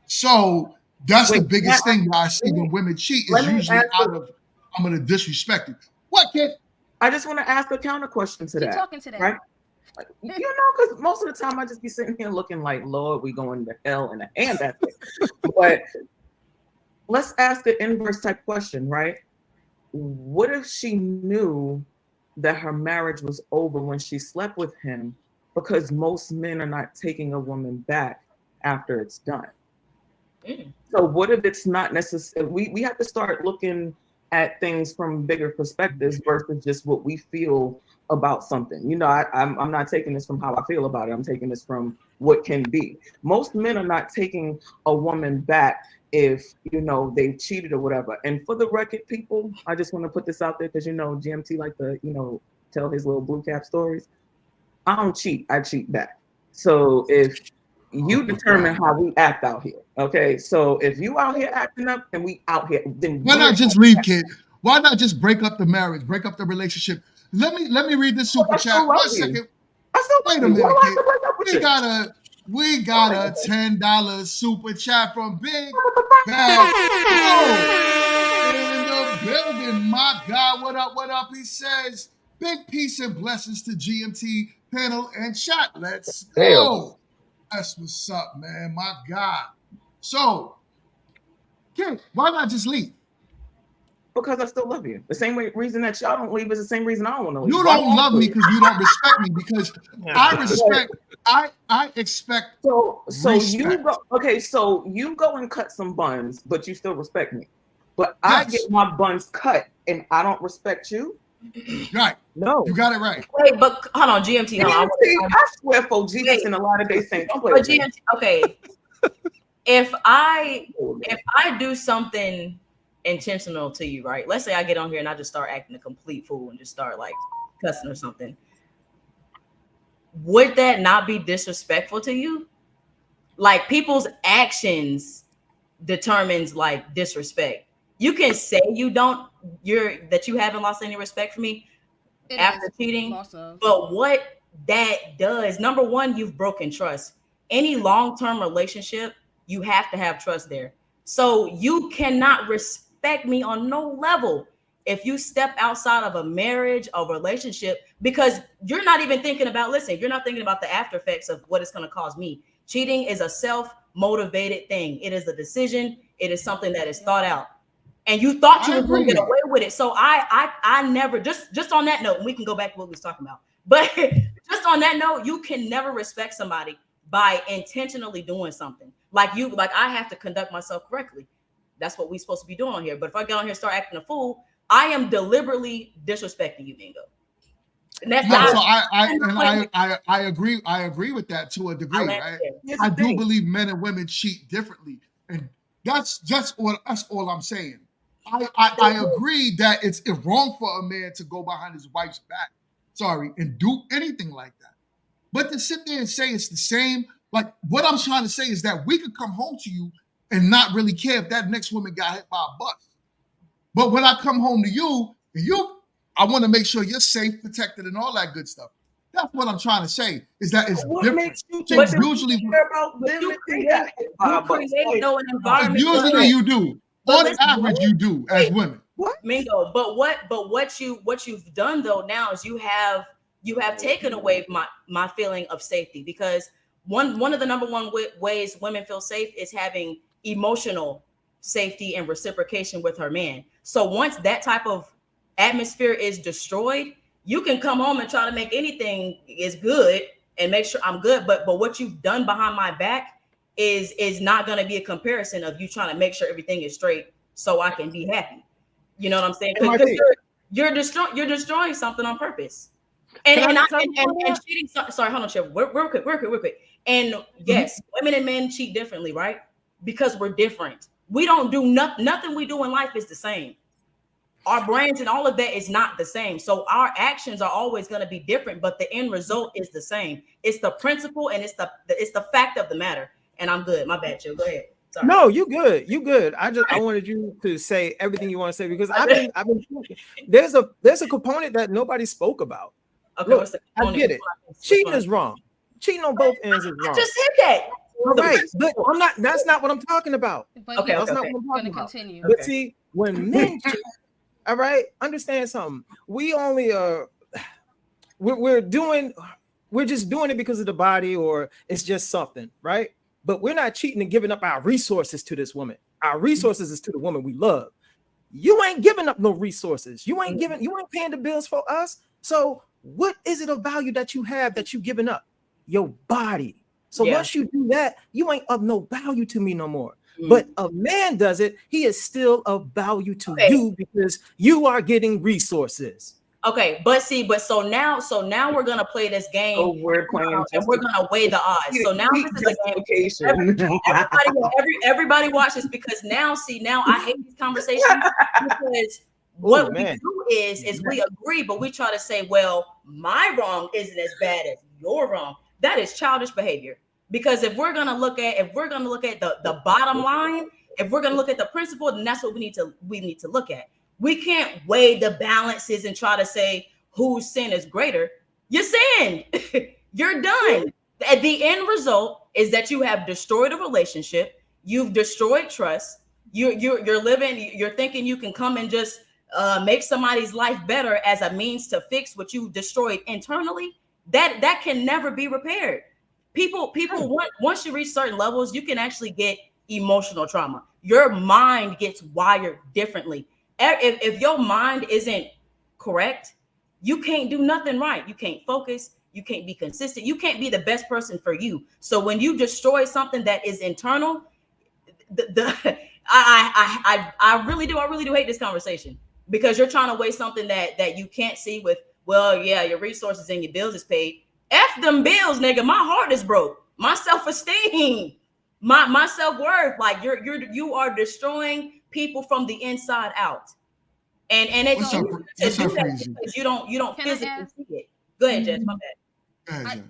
So that's the biggest thing that I see when women cheat is usually out of, I'm going to disrespect you. What, kid? I just want to ask a counter question to that. Talking to that. Right? Like, you know, because most of the time I just be sitting here looking like, Lord, we going to hell in the hand that thing. But let's ask an inverse type question, right? What if she knew that her marriage was over when she slept with him? Because most men are not taking a woman back after it's done. So what if it's not necessary? We have to start looking at things from bigger perspectives versus just what we feel about something. You know, I'm not taking this from how I feel about it. I'm taking this from what can be. Most men are not taking a woman back if, you know, they've cheated or whatever. And for the record, people, I just want to put this out there because, you know, GMT like to, you know, tell his little blue cap stories. I don't cheat, I cheat back. So if you determine how we act out here, okay? So if you out here acting up and we out here, then why not just leave, kid? Why not just break up the marriage, break up the relationship? Let me read this super chat. 1 second. Wait a minute, kid. We got a $10 super chat from Big Bad in the building. My God, what up? What up? He says, big peace and blessings to GMT panel and chat. Let's go. That's what's up, man. My God. So, kid, why not just leave? Because I still love you. The same reason that y'all don't leave is the same reason I don't want to leave. You don't love me because you don't respect me because I respect. I expect. So you go. Okay, so you go and cut some buns, but you still respect me. But I get my buns cut and I don't respect you. Right. No, you got it right. Wait, but hold on, GMT. I swear for Jesus and a lot of days saying, don't play with GMT. Okay. If I do something intentional to you, right? Let's say I get on here and I just start acting a complete fool and just start like cussing or something. Would that not be disrespectful to you? Like people's actions determines like disrespect. You can say that you haven't lost any respect for me after cheating, but what that does, number one, you've broken trust. Any long-term relationship, you have to have trust there. So you cannot respect me on no level if you step outside of a marriage or relationship, because you're not even thinking about, you're not thinking about the after effects of what it's going to cause me. Cheating is a self-motivated thing. It is a decision. It is something that is thought out. And you thought you were going to get away with it. So I never, just on that note, and we can go back to what we was talking about, but just on that note, you can never respect somebody by intentionally doing something. Like I have to conduct myself correctly. That's what we're supposed to be doing on here. But if I get on here and start acting a fool, I am deliberately disrespecting you, Bingo. And that's I agree. I agree with that to a degree. Right? I do believe men and women cheat differently, and that's all I'm saying. I agree that it's wrong for a man to go behind his wife's back, and do anything like that. But to sit there and say it's the same, like what I'm trying to say is that we could come home to you and not really care if that next woman got hit by a bus. But when I come home to you, I want to make sure you're safe, protected, and all that good stuff. That's what I'm trying to say. Is that it's different. Usually you do. On average, you do as women. What? Mingo. But what you've done though now is you have taken away my feeling of safety, because one of the number one ways women feel safe is having emotional safety and reciprocation with her man. So once that type of atmosphere is destroyed, you can come home and try to make anything is good and make sure I'm good. But what you've done behind my back is not going to be a comparison of you trying to make sure everything is straight so I can be happy. You know what I'm saying? Because you're destroying something on purpose. And cheating. Sorry, hold on, Chef. Real quick. And yes, women and men cheat differently, right? Because we're different. We don't do nothing we do in life is the same. Our brains and all of that is not the same. So our actions are always going to be different, but the end result is the same. It's the principle and it's the fact of the matter. And I'm good. My bad, Chill. Go ahead. Sorry. No, you good. You good. I wanted you to say everything you want to say, because I've been there's a component that nobody spoke about. Okay, look, I get it. Cheating is wrong. Cheating on both ends is wrong. I just said that. All right, but I'm not. That's not what I'm talking about. But That's not what I'm talking about. Continue. But see, when men cheat, all right, understand something. We only we're just doing it because of the body, or it's just something, right? But we're not cheating and giving up our resources to this woman. Our resources is to the woman we love. You ain't giving up no resources. You ain't paying the bills for us. So what is it of value that you have that you giving up? Your body. So once you do that, you ain't of no value to me no more. But a man does it, he is still of value to you because you are getting resources. Okay, but so now we're gonna play this game. Oh, we're playing and we're gonna weigh the odds. So now this is a game. Everybody watch this, because now I hate these conversations because what we do is we agree, but we try to say, well, my wrong isn't as bad as your wrong. That is childish behavior. Because if we're gonna look at the bottom line, if we're gonna look at the principle, then that's what we need to look at. We can't weigh the balances and try to say whose sin is greater. You sinned. You're done. The end result is that you have destroyed a relationship. You've destroyed trust. You're living. You're thinking you can come and just make somebody's life better as a means to fix what you destroyed internally. That can never be repaired. People once you reach certain levels, you can actually get emotional trauma. Your mind gets wired differently. If your mind isn't correct, you can't do nothing right. You can't focus. You can't be consistent. You can't be the best person for you. So when you destroy something that is internal, I really do hate this conversation, because you're trying to weigh something that you can't see with, well, yeah, your resources and your bills is paid. F them bills, nigga. My heart is broke. My self-esteem, my self-worth. Like you are destroying people from the inside out. And it's because you don't physically see it. Go ahead, Jess. My bad. I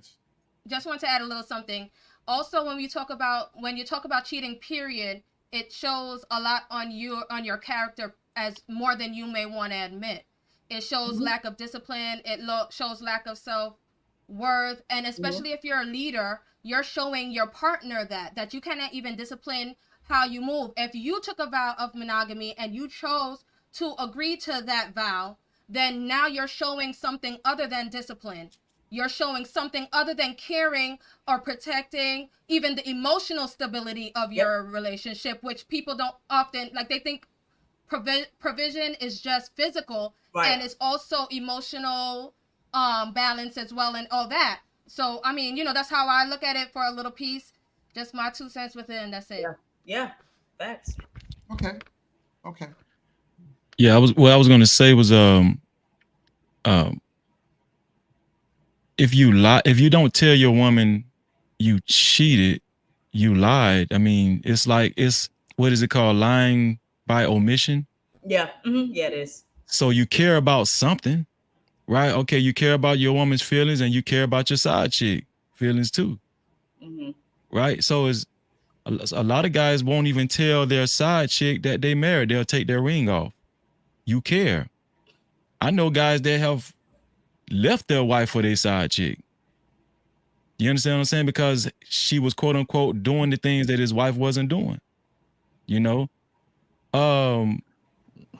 just want to add a little something. Also, when you talk about cheating, period, it shows a lot on your character as more than you may want to admit. It shows lack of discipline. It shows lack of self-worth, and especially if you're a leader, you're showing your partner that you cannot even discipline how you move. If you took a vow of monogamy and you chose to agree to that vow, then now you're showing something other than discipline. You're showing something other than caring or protecting even the emotional stability of your relationship, which people don't often, like, they think provision is just physical, and it's also emotional balance as well, and all that. So I mean, that's how I look at it for a little piece. Just my 2 cents within. That's it. Yeah. Facts. Okay. Yeah, what I was gonna say was if you don't tell your woman you cheated, you lied. I mean, it's what is it called? Lying by omission. Yeah. Yeah, it is. So you care about something, right? Okay, you care about your woman's feelings, and you care about your side chick feelings too, right? So it's a lot of guys won't even tell their side chick that they married. They'll take their ring off. You care. I know guys that have left their wife for their side chick. You understand what I'm saying? Because she was, quote unquote, doing the things that his wife wasn't doing.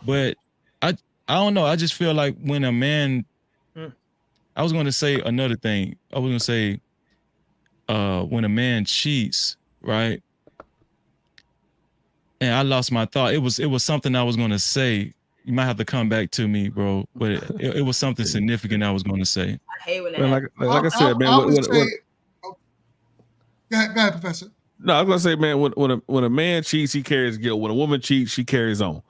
But I don't know. I just feel like when a man, I was going to say another thing. I was going to say, when a man cheats, right? And I lost my thought. It was something I was going to say. You might have to come back to me, bro. But it was something significant I was going to say. I hate when that Man, happens. like I said, man. I would say, go ahead, Professor. No, I was gonna say, man, when a man cheats, he carries guilt. When a woman cheats, she carries on.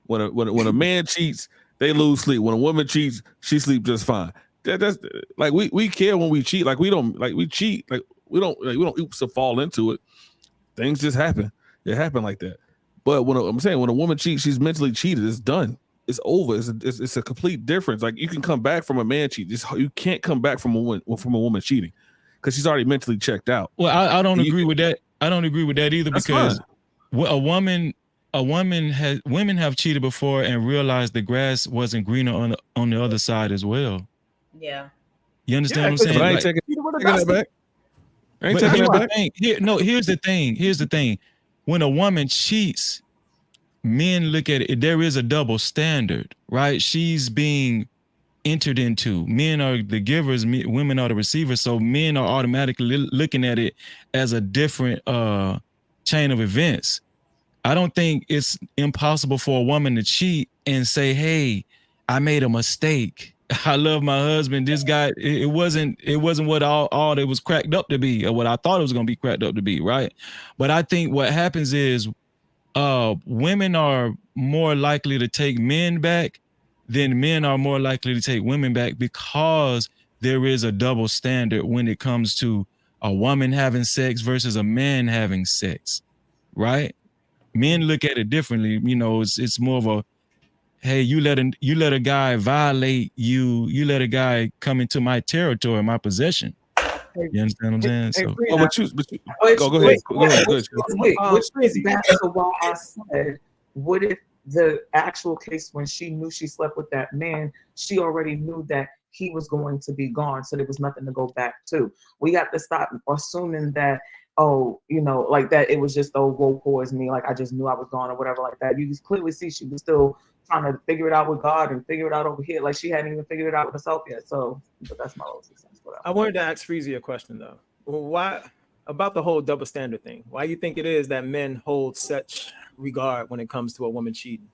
When a man cheats, they lose sleep. When a woman cheats, she sleeps just fine. That's like we care when we cheat. Like we don't like we cheat. Like we don't oops to fall into it. Things just happen. It happened like that. But when a woman cheats, she's mentally cheated. It's done. It's over. It's a complete difference. Like you can come back from a man cheat. You can't come back from a woman cheating because she's already mentally checked out. Well, I don't agree with that. I don't agree with that either because women have cheated before and realized the grass wasn't greener on the other side as well. Yeah. You understand what I'm saying? But I ain't taking that back. I ain't taking that back. Here's the thing. Here's the thing. When a woman cheats, men look at it. There is a double standard, right? She's being entered into. Men are the givers, women are the receivers. So men are automatically looking at it as a different chain of events. I don't think it's impossible for a woman to cheat and say, "Hey, I made a mistake. I love my husband. This guy, it wasn't what all it was cracked up to be, or what I thought it was going to be cracked up to be, right?" But I think what happens is women are more likely to take men back than men are more likely to take women back because there is a double standard when it comes to a woman having sex versus a man having sex, right? Men look at it differently. You know, it's more of a, hey, you let a guy violate you, you let a guy come into my territory, my possession. You understand what I'm saying? So, go ahead. Which is back to why I said, what if the actual case when she knew she slept with that man, she already knew that he was going to be gone, so there was nothing to go back to. We have to stop assuming that, oh, you know, like that it was just, oh, woe pours me, like I just knew I was gone or whatever like that. You just clearly see she was still trying to figure it out with God and figure it out over here, like she hadn't even figured it out with herself yet. So, but that's my little sense. I wanted to ask Freezy a question though. Why about the whole double standard thing? Why do you think it is that men hold such regard when it comes to a woman cheating?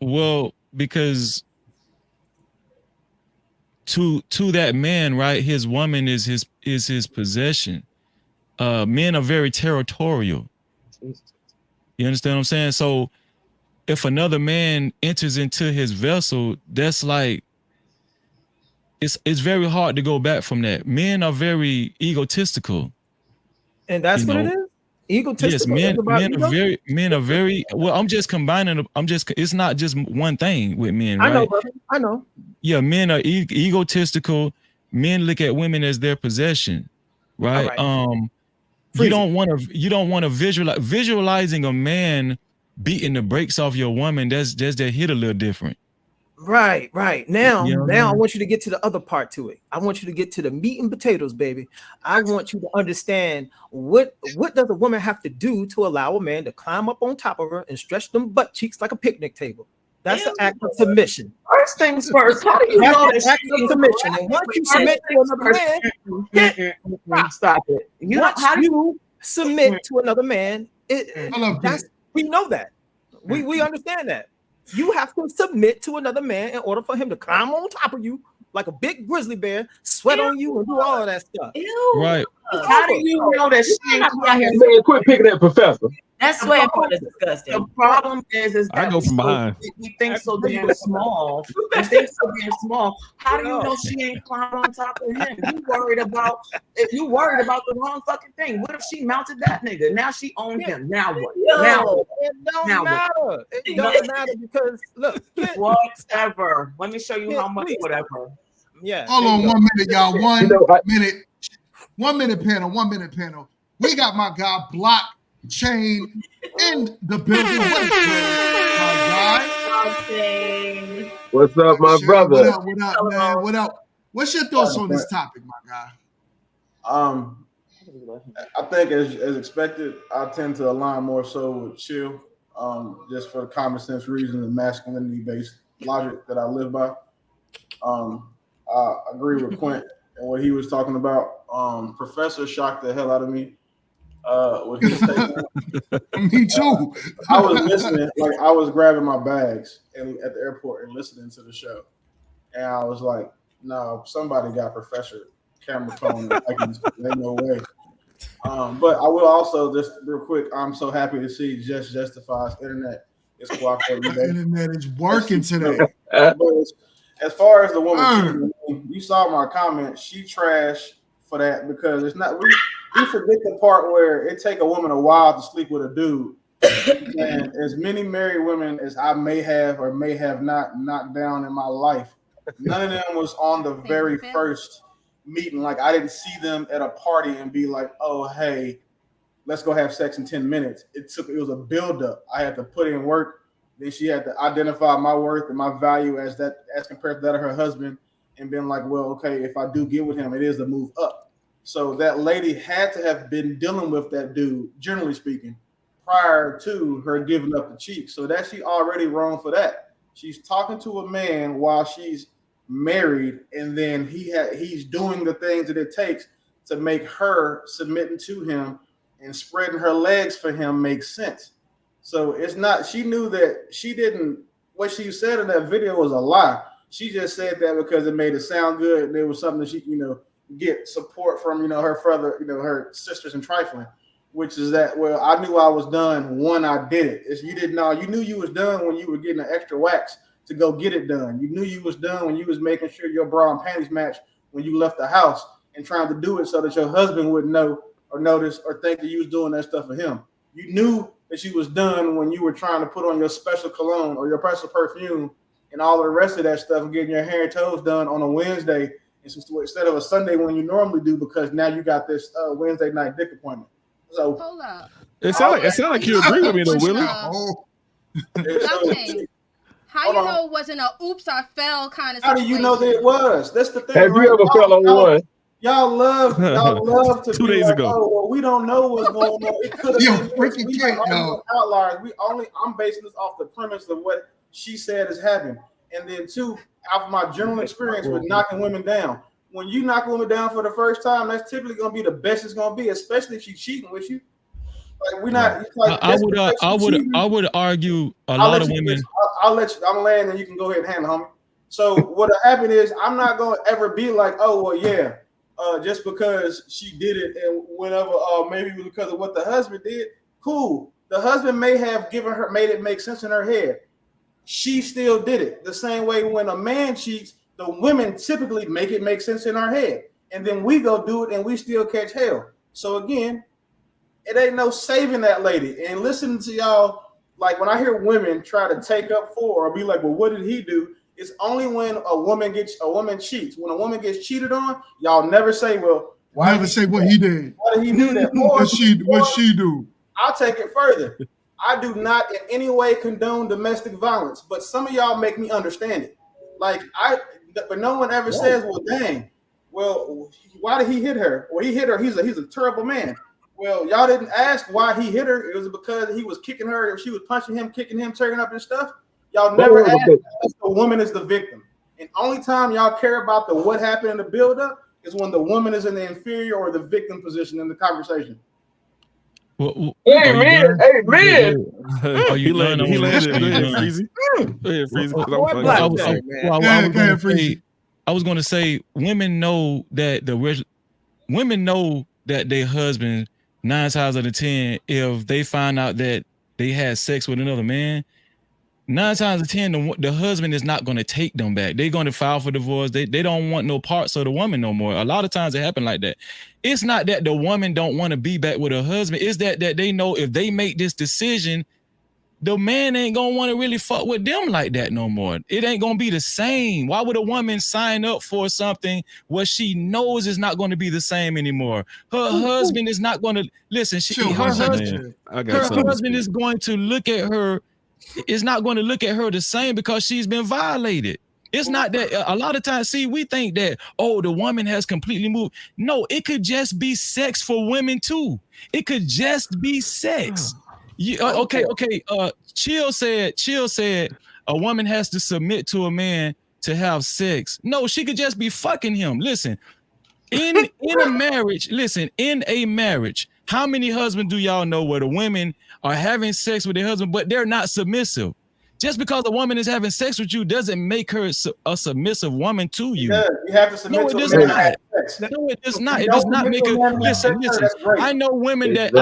Well, because to that man, right, his woman is his possession. Men are very territorial. You understand what I'm saying? So if another man enters into his vessel, that's like, it's very hard to go back from that. Men are very egotistical. And that's what it is? Egotistical? Yes, men are very well, I'm just combining, it's not just one thing with men, right? I know, brother. I know. Yeah, men are egotistical. Men look at women as their possession, right? You don't want to visualizing a man beating the brakes off your woman. That's just that hit a little different. Right. Now I want you to get to the other part to it. I want you to get to the meat and potatoes, baby. I want you to understand what does a woman have to do to allow a man to climb up on top of her and stretch them butt cheeks like a picnic table. That's an act of submission. First things first. How do you know that's an act of submission? And once you submit to another man, stop it. You submit to another man, we know that. We understand that. You have to submit to another man in order for him to climb on top of you like a big grizzly bear, sweat on you, and do all of that stuff. Right. How do you know that she ain't out here? Man, quit picking that professor. That's why part is disgusting. The problem is that I go from behind. We think so damn small. We think so damn small. How do you know she ain't climbing on top of him? You worried about the wrong fucking thing. What if she mounted that nigga? Now she owned him. Now what? It don't matter. It doesn't matter because look. Whatever. Let me show you how much whatever. Yeah. Hold on 1 minute, y'all. 1 minute. 1 minute panel. 1 minute panel. We got my guy Block Chain in the building. My guy. What's up, my brother? What up, man? What up? What's your thoughts on this topic, my guy? I think as expected, I tend to align more so with Chill. just for the common sense reason and masculinity based logic that I live by. I agree with Quint and what he was talking about. Professor shocked the hell out of me with his statement. Me too. I was listening, like I was grabbing my bags at the airport and listening to the show, and I was like, "No, somebody got Professor camera phone. Ain't no way." But I will also just real quick. I'm so happy to see Just Justifies internet is cooperating. The internet is working today. But as far as the woman, you saw my comment. She trash for that because it's not. We forget the part where it take a woman a while to sleep with a dude. And as many married women as I may have or may have not knocked down in my life, none of them was on the very first meeting. Like I didn't see them at a party and be like, "Oh, hey, let's go have sex in 10 minutes." It was a buildup. I had to put in work. Then she had to identify my worth and my value as compared to that of her husband, and been like, "Well, okay, if I do get with him, it is a move up." So that lady had to have been dealing with that dude, generally speaking, prior to her giving up the cheek. So that she already wrong for that. She's talking to a man while she's married, and then he's doing the things that it takes to make her submitting to him and spreading her legs for him makes sense. So it's not, she knew that what she said in that video was a lie. She just said that because it made it sound good. And there was something that she, get support from, her further, her sisters in trifling, which is that, well, I knew I was done when I did it. You didn't know, you knew you was done when you were getting an extra wax to go get it done. You knew you was done when you was making sure your bra and panties matched when you left the house and trying to do it so that your husband wouldn't know or notice or think that you was doing that stuff for him. You knew that you was done when you were trying to put on your special cologne or your special perfume and all of the rest of that stuff and getting your hair and toes done on a Wednesday instead of a Sunday when you normally do, because now you got this Wednesday night dick appointment. So hold up. It sounds like you agree with me though, Willie. How you know it wasn't a oops I fell kind of situation? How do you know that it was? That's the thing. Have you ever fell on one? Y'all love to 2 be days like, ago. "Oh, well, we don't know what's going on. It could have been freaking cat, yo. outliers." I'm basing this off the premise of what she said has happened, and then two, off of my general experience with knocking women down. When you knock a woman down for the first time, that's typically going to be the best it's going to be, especially if she's cheating with you. Like we're not. Like, I would argue a lot of women. I'll let you. I'm laying, and you can go ahead and handle, homie. So what happened is, I'm not going to ever be like, "Oh, well, yeah." Just because she did it and whenever maybe it was because of what the husband did, cool. The husband may have made it make sense in her head. She still did it. The same way when a man cheats, the women typically make it make sense in our head. And then we go do it and we still catch hell. So again, it ain't no saving that lady. And listening to y'all, like when I hear women try to take up for or be like, "Well, what did he do?" It's only when a woman cheats. When a woman gets cheated on, y'all never say, "Well, why?" Never say what he did. Why did he do that? What she do? I'll take it further. I do not in any way condone domestic violence, but some of y'all make me understand it. But no one ever says, "Well, dang, well, why did he hit her?" Well, he hit her. He's a terrible man. Well, y'all didn't ask why he hit her. It was because he was kicking her, or she was punching him, kicking him, tearing up his stuff. Y'all never ask if the woman is the victim. And only time y'all care about the what happened in the buildup is when the woman is in the inferior or the victim position in the conversation. Well, hey man! He landed. Go ahead, Freezy. Go ahead, Freezy. I was going to say, women know that their husband 9 times out of 10, if they find out that they had sex with another man, 9 times out of 10, the husband is not going to take them back. They're going to file for divorce. They don't want no parts of the woman no more. A lot of times it happen like that. It's not that the woman don't want to be back with her husband. It's that they know if they make this decision, the man ain't going to want to really fuck with them like that no more. It ain't going to be the same. Why would a woman sign up for something where she knows is not going to be the same anymore? Her husband is not going to listen. Her husband is going to look at her. Is not going to look at her the same because she's been violated. It's not that a lot of times, we think that, oh, the woman has completely moved. No, it could just be sex for women too. It could just be sex. Okay. Chill said a woman has to submit to a man to have sex. No, she could just be fucking him. Listen, in a marriage, how many husbands do y'all know where the women are having sex with their husband, but they're not submissive? Just because a woman is having sex with you doesn't make her a submissive woman to you. Yeah, you have to submit to it does a man not. that has sex. No, it does not. If It you does don't not submit make to a her. man that has Listen. sex, that's great. I know women Exactly.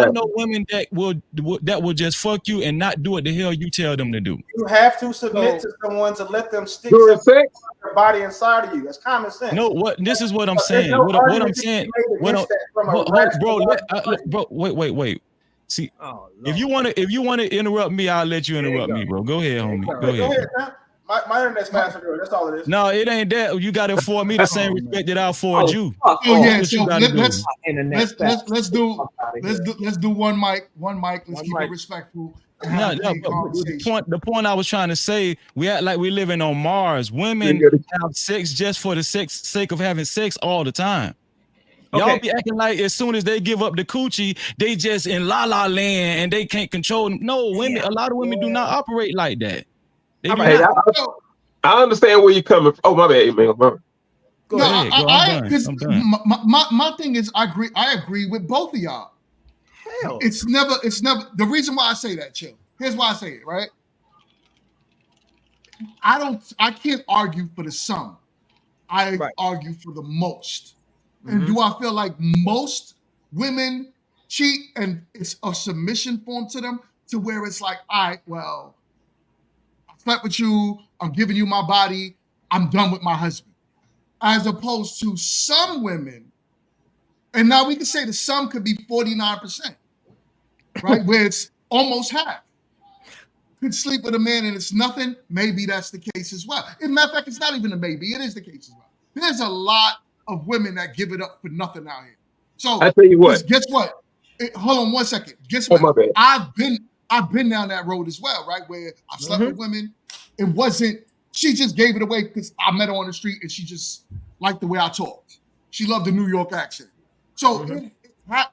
that will just fuck you and not do what the hell you tell them to do. You have to submit to someone to let them stick During something sex? in your body inside of you. That's common sense. No, this is what I'm There's saying. no What I'm argument saying. to be made against that from a Bro, rational wait. See, Oh, if you want to interrupt me, I'll let you interrupt me, bro. Go ahead, homie. Go ahead. man. My internet's faster than yours. That's all it is. No, it ain't that. You got to afford me the same respect that I afford you. Oh yeah, That's what so you gotta do. let's do one mic. Let's keep it respectful. and have a clean But conversation. the point I was trying to say, we act like we're living on Mars. Women have sex just for the sake of having sex all the time. Y'all be acting like as soon as they give up the coochie, they just in la la land and they can't control them. No, women, a lot of women do not operate like that. They do not. I understand where you're coming from. Oh, my bad, man. Go ahead. I'm done. My thing is, I agree with both of y'all. Hell. It's never the reason why I say that, Chill. Here's why I say it, right? I can't argue for the some. I argue for the most. And do I feel like most women cheat and it's a submission form to them to where it's like, all right, well, I slept with you, I'm giving you my body, I'm done with my husband. As opposed to some women, and now we can say the some could be 49%, right? Where it's almost half. Could sleep with a man and it's nothing, maybe that's the case as well. As a matter of fact, it's not even a maybe, it is the case as well. There's a lot of women that give it up for nothing out here. So I tell you what. Guess what? Hold on one second. Guess what? Oh, my bad. I've been down that road as well, right? Where I've slept with women. It wasn't, she just gave it away because I met her on the street and she just liked the way I talked. She loved the New York accent. So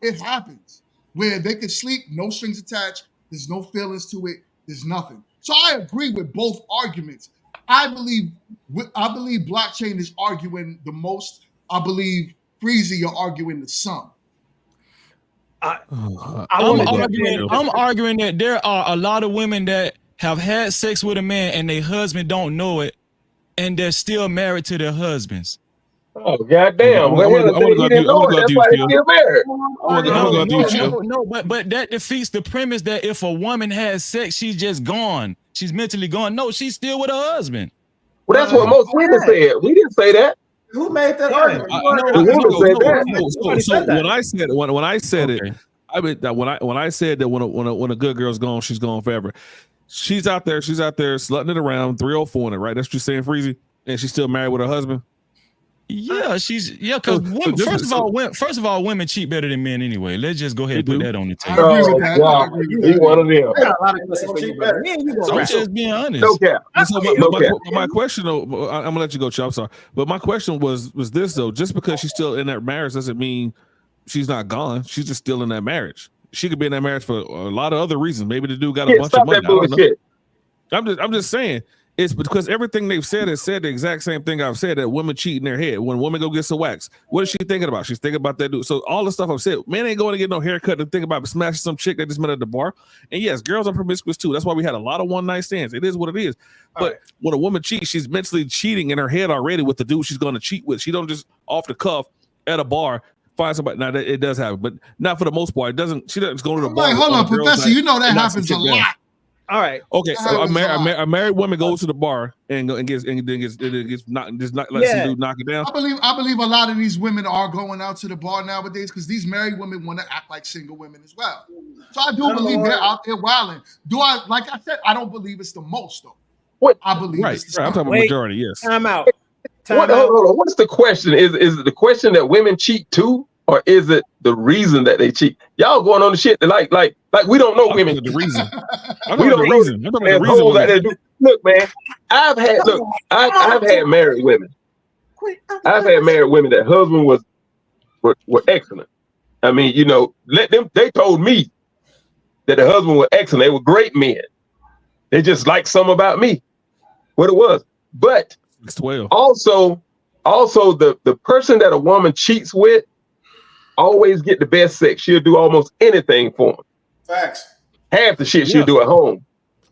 it happens where they can sleep, no strings attached. There's no feelings to it. There's nothing. So I agree with both arguments. I believe blockchain is arguing the most. I believe 3's, you're arguing the sum. I'm arguing that there are a lot of women that have had sex with a man and their husband don't know it, and they're still married to their husbands. Oh, goddamn. No, but that defeats the premise that if a woman has sex, she's just gone. She's mentally gone. No, she's still with her husband. Well, that's what most women said. We didn't say that. Who made that argument? So when I said it, I mean that when I said that when a good girl's gone, she's gone forever. She's out there slutting it around, 304 in it, right? That's what you're saying, Freezy, and she's still married with her husband. Yeah, because first of all, women cheat better than men anyway. Let's just go ahead and put that on the table. He's one of them. So I'm just being honest. No cap. So my question, though, I'm gonna let you go, Chuck. I'm sorry, but my question was this though: just because she's still in that marriage doesn't mean she's not gone. She's just still in that marriage. She could be in that marriage for a lot of other reasons. Maybe the dude got a bunch of money. I don't know. I'm just saying. It's because everything they've said has said the exact same thing I've said, that women cheat in their head. When a woman go get some wax, what is she thinking about? She's thinking about that dude. So all the stuff I've said, man ain't going to get no haircut to think about smashing some chick that just met at the bar. And yes, girls are promiscuous too. That's why we had a lot of one night stands. It is what it is. But when a woman cheats, she's mentally cheating in her head already with the dude she's going to cheat with. She don't just off the cuff at a bar find somebody. Now it does happen, but not for the most part. It doesn't. She doesn't go to the bar. Hold on, Professor. You know that happens a lot. All right. Okay. So a married woman goes to the bar and gets knocked. Just not let some dude knock it down. I believe a lot of these women are going out to the bar nowadays because these married women want to act like single women as well. So I do believe they're out there wilding. Like I said, I don't believe it's the most though. What I believe right. it's the I'm talking about majority. Yes. Time out. Hold on. What's the question? Is it the question that women cheat too, or is it the reason that they cheat? Y'all going on the shit that like we don't know women. The reason. We don't know that they do. Look, man, I've had married women. I've had married women that husband were excellent. I mean, let them. They told me that the husband was excellent. They were great men. They just liked something about me, what it was. But also the person that a woman cheats with always get the best sex. She'll do almost anything for him. Facts. Half the shit she'll do at home.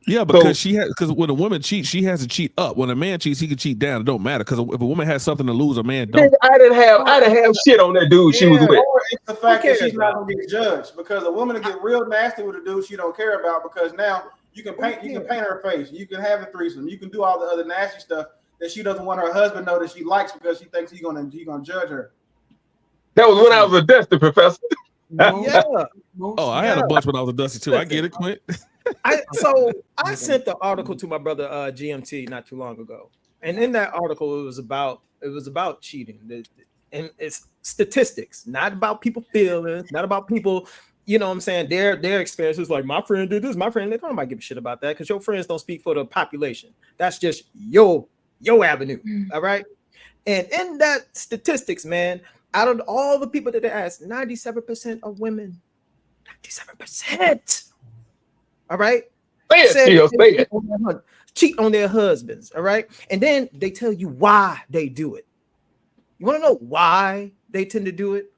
Yeah, because because when a woman cheats, she has to cheat up. When a man cheats, he can cheat down. It don't matter, because if a woman has something to lose, a man don't. I didn't have shit on that dude she was with. Or it's the fact that she's not gonna get judged, because a woman will get real nasty with a dude she don't care about, because now you can paint her face, you can have a threesome, you can do all the other nasty stuff that she doesn't want her husband to know that she likes, because she thinks he's gonna judge her. That was when I was a Dusty, Professor. Oh, I had a bunch when I was a Dusty too. I get it, Quint. I sent the article to my brother GMT not too long ago, and in that article it was about cheating, and it's statistics, not about people feelings, not about people, you know what I'm saying, their experiences. Like, my friend did this, my friend, they don't nobody give a shit about that, because your friends don't speak for the population. That's just your avenue. All right. And in that statistics, man, out of all the people that they asked, 97% of women, 97%. All right. Cheat on their husbands. All right. And then they tell you why they do it. You want to know why they tend to do it?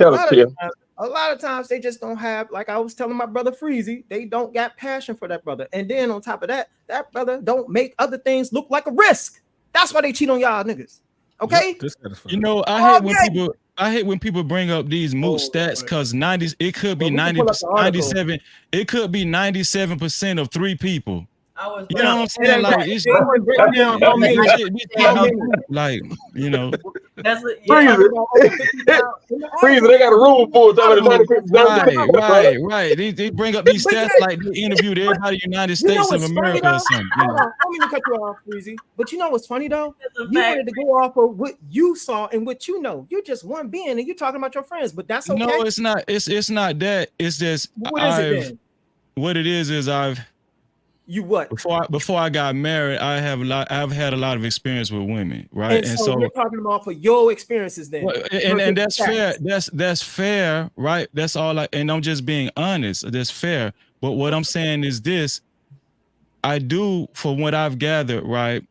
A lot of times they just don't have, like I was telling my brother Freezy, they don't got passion for that brother. And then on top of that, that brother don't make other things look like a risk. That's why they cheat on y'all niggas. Okay. You know, I hate when people bring up these moot stats, because it could be 97. It could be 97% of 3 people. You know what I'm saying? Like, it's like, you know. That's Freezer, they got a room full of right. They bring up these stats like they interviewed everybody in the United States of America or something. I don't mean to cut you off, Freezy, but you know what's funny though? You wanted to go off of what you saw and what you know. You're just one being, and you're talking about your friends, but that's okay. No, it's not. It's not that. It's just what it is I've. You what? Before I got married, I've had a lot of experience with women, right? And so you're talking about for your experiences then. And that's fair. That's fair, right? That's all and I'm just being honest. That's fair. But what I'm saying is this: I do, for what I've gathered, right?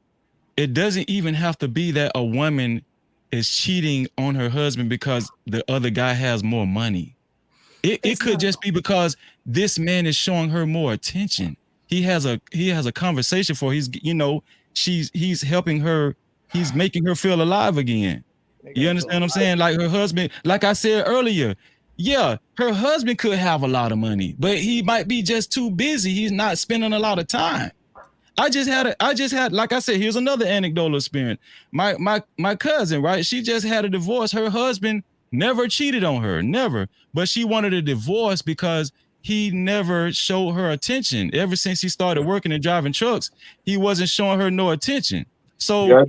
It doesn't even have to be that a woman is cheating on her husband because the other guy has more money. It could just be because this man is showing her more attention. He has a conversation for he's helping her, he's making her feel alive again. You understand what I'm saying? Like, her husband, like I said earlier, yeah, her husband could have a lot of money, but he might be just too busy. He's not spending a lot of time. I just had, like I said, here's another anecdotal experience. My cousin, right? She just had a divorce. Her husband never cheated on her, never, but she wanted a divorce because he never showed her attention. Ever since he started working and driving trucks, he wasn't showing her no attention. So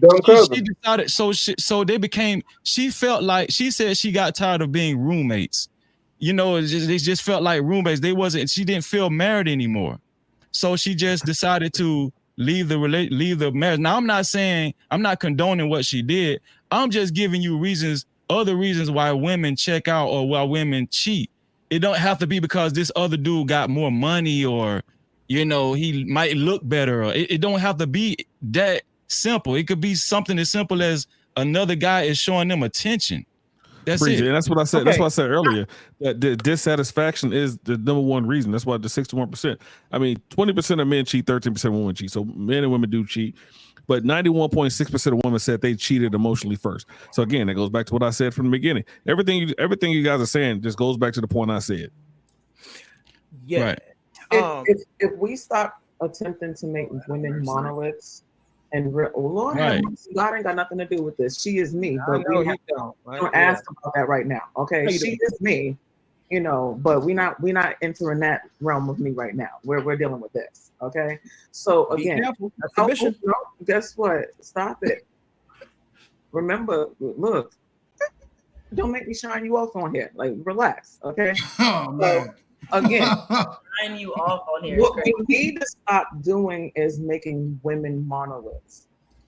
she decided, so they became, she felt like, she said she got tired of being roommates. You know, they just felt like roommates. She didn't feel married anymore. So she just decided to leave the marriage. Now, I'm not condoning what she did. I'm just giving you other reasons why women check out or why women cheat. It don't have to be because this other dude got more money, or, you know, he might look better. Or it don't have to be that simple. It could be something as simple as another guy is showing them attention. That's it. And that's what I said. Okay. That's what I said earlier. That the dissatisfaction is the number one reason. That's why the 61%. I mean, 20% of men cheat, 13% of women cheat. So men and women do cheat. But 91.6% of women said they cheated emotionally first. So again, that goes back to what I said from the beginning. Everything you guys are saying just goes back to the point I said. Yeah. Right. If we stop attempting to make women monoliths and Lord, God ain't got nothing to do with this. She is me, but we don't ask about that right now. Okay, she is me, you know, but we're not entering that realm of me right now. We're dealing with this. Okay, so again, guess what? Stop it. Remember, look, don't make me shine you off on here. Like, relax, okay? Oh man. Again, shine you off on here. What we need to stop doing is making women monoliths.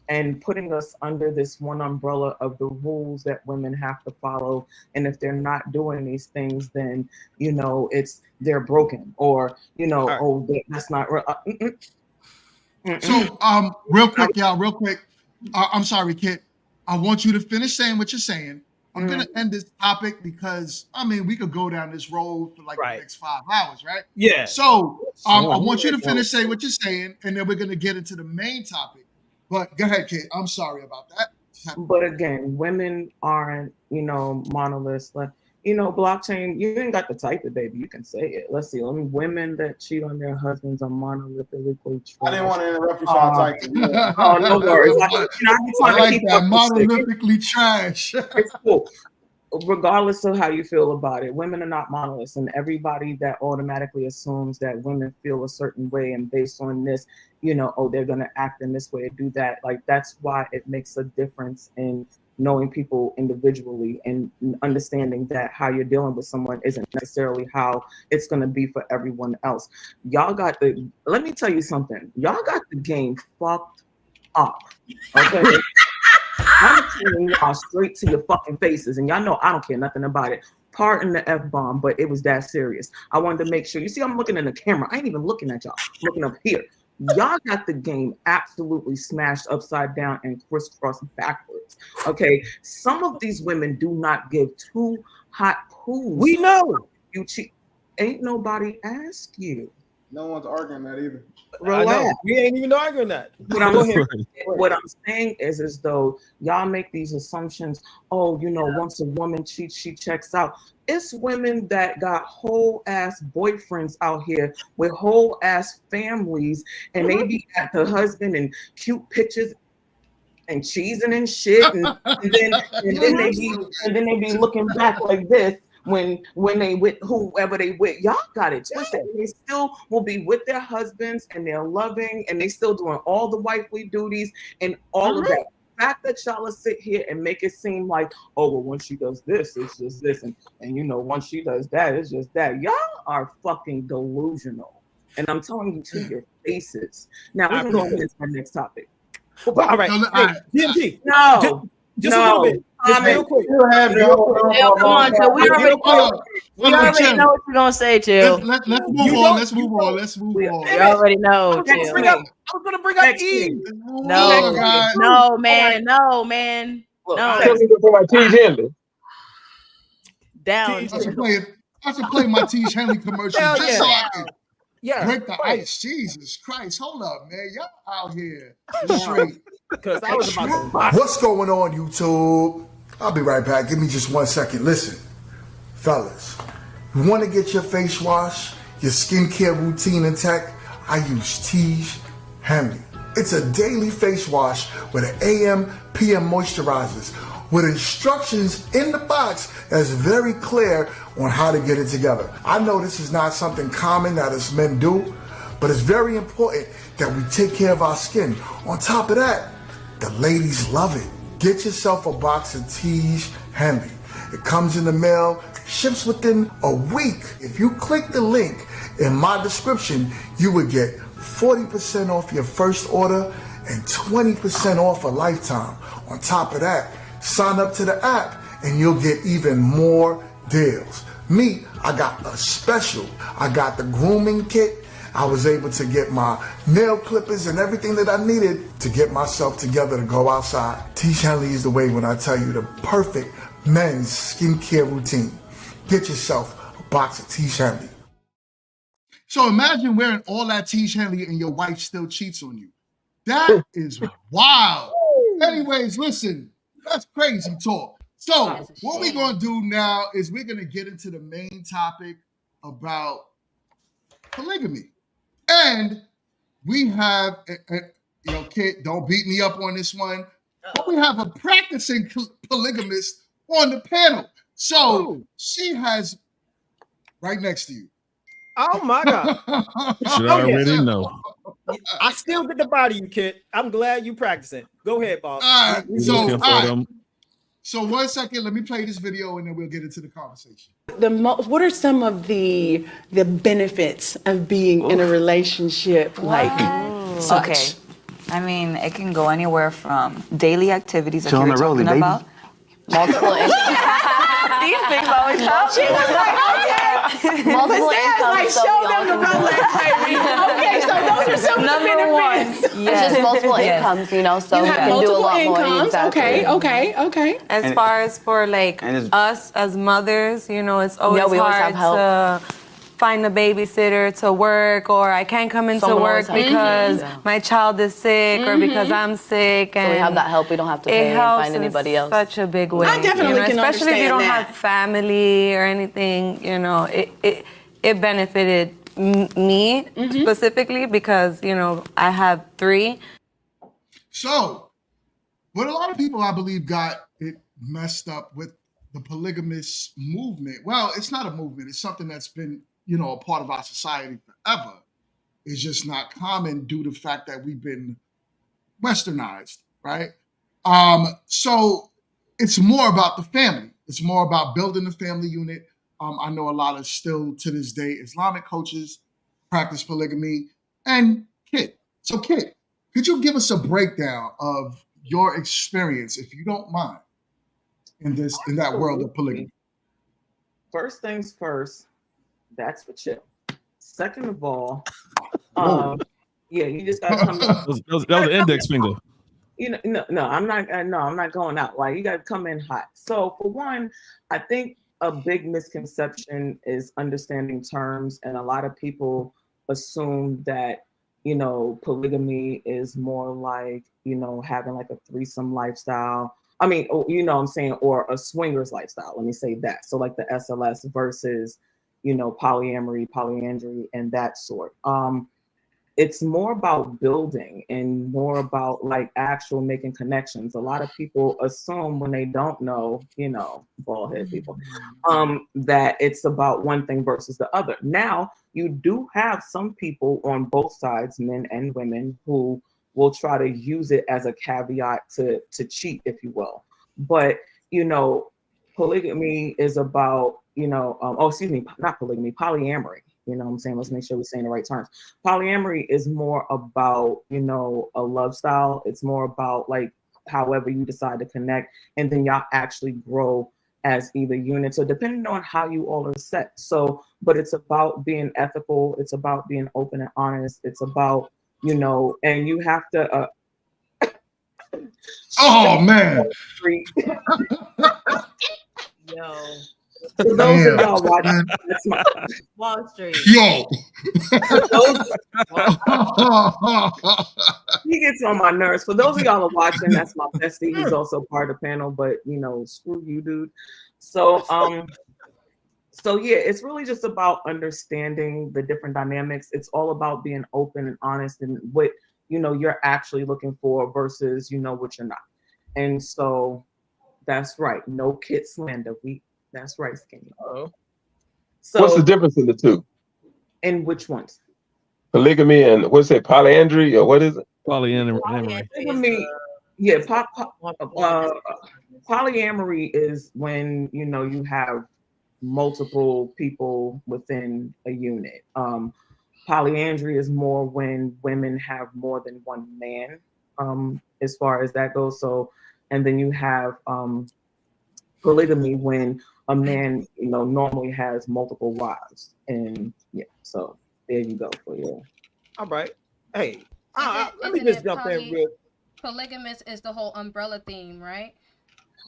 and putting us under this one umbrella of the rules that women have to follow. And if they're not doing these things, then, you know, they're broken, or, you know, Right. oh, that's not real. So, real quick, y'all, real quick. I'm sorry, Kit. I want you to finish saying what you're saying. I'm going to end this topic because, I mean, we could go down this road for like the next 5 hours, right? Yeah. So, I want you to finish saying what you're saying, and then we're going to get into the main topic. But go ahead, Kit. I'm sorry about that. But again, women aren't, you know, monoliths. Like, you know, blockchain, you ain't got to type it, baby. You can say it. Let's see. Only women that cheat on their husbands are monolithically trash. I didn't want to interrupt you, so I typed it. Oh, no worries. I like that. Monolithically trash. It's cool. Regardless of how you feel about it, women are not monoliths, and everybody that automatically assumes that women feel a certain way and based on this, you know, oh, they're going to act in this way and do that. Like, that's why it makes a difference in knowing people individually and understanding that how you're dealing with someone isn't necessarily how it's going to be for everyone else. Let me tell you something. Y'all got the game fucked up. Okay. I'm telling y'all straight to your fucking faces, and y'all know I don't care nothing about it. Pardon the F-bomb, but it was that serious. I wanted to make sure. You see, I'm looking in the camera. I ain't even looking at y'all. I'm looking up here. Y'all got the game absolutely smashed upside down and crisscrossed backwards. Okay, some of these women do not give two hot poos. We know. You cheat. Ain't nobody ask you. No one's arguing that either. Relax. We ain't even arguing that. What I'm saying is as though y'all make these assumptions. Oh, you know, once a woman cheats, she checks out. It's women that got whole ass boyfriends out here with whole ass families, and they be at the husband and cute pictures and cheesing and shit, and then they be looking back like this. When they with whoever they with, y'all got it twisted. They still will be with their husbands and they're loving and they still doing all the wifely duties and all of that. The fact that y'all sit here and make it seem like, oh, well, once she does this, it's just this, and you know, once she does that, it's just that. Y'all are fucking delusional, and I'm telling you to your faces. Now we can go into our next topic. All right, DMT. No. Just a little bit. Just real quick. Come on, Chill. We already know what you're gonna say, Chill. Let's move on. Let's move on. We already know. I was gonna bring up Eve. No, man. No. For my T. Henley. Down. I should play my T. Henley commercial just so I can break the ice. Jesus Christ. Hold up, man. Y'all out here straight. Because I was about to. What's going on, YouTube? I'll be right back. Give me just 1 second. Listen, fellas, you want to get your face wash, your skincare routine intact? I use 3's Henley. It's a daily face wash with an AM, PM moisturizers with instructions in the box that's very clear on how to get it together. I know this is not something common that us men do, but it's very important that we take care of our skin. On top of that, the ladies love it. Get yourself a box of 3's Henley. It comes in the mail, ships within a week. If you click the link in my description, you would get 40% off your first order and 20% off a lifetime. On top of that, sign up to the app and you'll get even more deals. Me, I got a special. I got the grooming kit. I was able to get my nail clippers and everything that I needed to get myself together to go outside. 3's Henley is the way when I tell you the perfect men's skincare routine. Get yourself a box of 3's Henley. So imagine wearing all that 3's Henley and your wife still cheats on you. That is wild. Anyways, listen, that's crazy talk. So what we're going to do now is we're going to get into the main topic about polygamy. And we have, Kit, don't beat me up on this one, but we have a practicing polygamist on the panel. So she has right next to you. Oh my God. You already know. I still get the body you, Kit. I'm glad you practicing. Go ahead, boss. All right. So 1 second, let me play this video and then we'll get into the conversation. What are some of the benefits of being in a relationship like such? Okay. I mean, it can go anywhere from daily activities like Chill you on were the rollie, talking baby. about. Multiple These things always help. She was like, okay. Multiple Like, incomes, so show we them the all can Rolex, baby. Okay, so those are some of the Number one. benefits. It's just multiple incomes, you know, so You we have can do a multiple lot more. incomes. Exactly. Okay. As far as for like us as mothers, you know, it's always we always have hard help. to find a babysitter to work, or I can't come into Someone work always because helps. my child is sick or because I'm sick. So And we have that help. We don't have to pay it and helps find anybody in else. such a big way. I definitely can especially if you don't understand have family or anything. You know, it benefited me specifically because you know I have 3. So, what a lot of people, I believe, got it messed up with the polygamous movement. Well, it's not a movement. It's something that's been, you know, a part of our society forever. It's just not common due to the fact that we've been westernized, right? So it's more about the family. It's more about building the family unit. I know a lot of still to this day Islamic coaches practice polygamy. And Kit, could you give us a breakdown of your experience, if you don't mind, in that world of polygamy? First things first, that's for chill. Second of all, yeah, you just gotta come in. That was the index finger. You know, no, I'm not going out. Like, you gotta come in hot. So for one, I think a big misconception is understanding terms, and a lot of people assume that, you know, polygamy is more like, you know, having like a threesome lifestyle. I mean, you know what I'm saying, or a swingers lifestyle. Let me say that. So like the SLS versus, you know, polyamory, polyandry, and that sort. It's more about building and more about like actual making connections. A lot of people assume when they don't know, you know, bald head people, that it's about one thing versus the other. Now, you do have some people on both sides, men and women, who will try to use it as a caveat to cheat, if you will. But, you know, polygamy is about, you know, not polygamy, polyamory. You know what I'm saying? Let's make sure we're saying the right terms. Polyamory is more about, you know, a love style. It's more about like however you decide to connect, and then y'all actually grow as either units. So depending on how you all are set. So, but it's about being ethical. It's about being open and honest. It's about, you know, and you have to. Oh man. Yo. For those of y'all watching, that's my Wall Street. Yo. He gets on my nerves. For those of y'all who are watching, that's my bestie. He's also part of the panel, but you know, screw you, dude. So yeah, it's really just about understanding the different dynamics. It's all about being open and honest and what, you know, you're actually looking for versus, you know, what you're not. And so that's right. No kid slander. That's right, Skinny. So what's the difference in the two? And which ones? Polygamy and what's it, polyandry, or what is it? Polyamory. Polygamy, yeah. Polyamory is when, you know, you have multiple people within a unit. Polyandry is more when women have more than one man, as far as that goes. So, and then you have polygamy when a man, you know, normally has multiple wives. And yeah, so there you go for you. All right. Hey, let me just jump in real. Polygamous is the whole umbrella theme, right?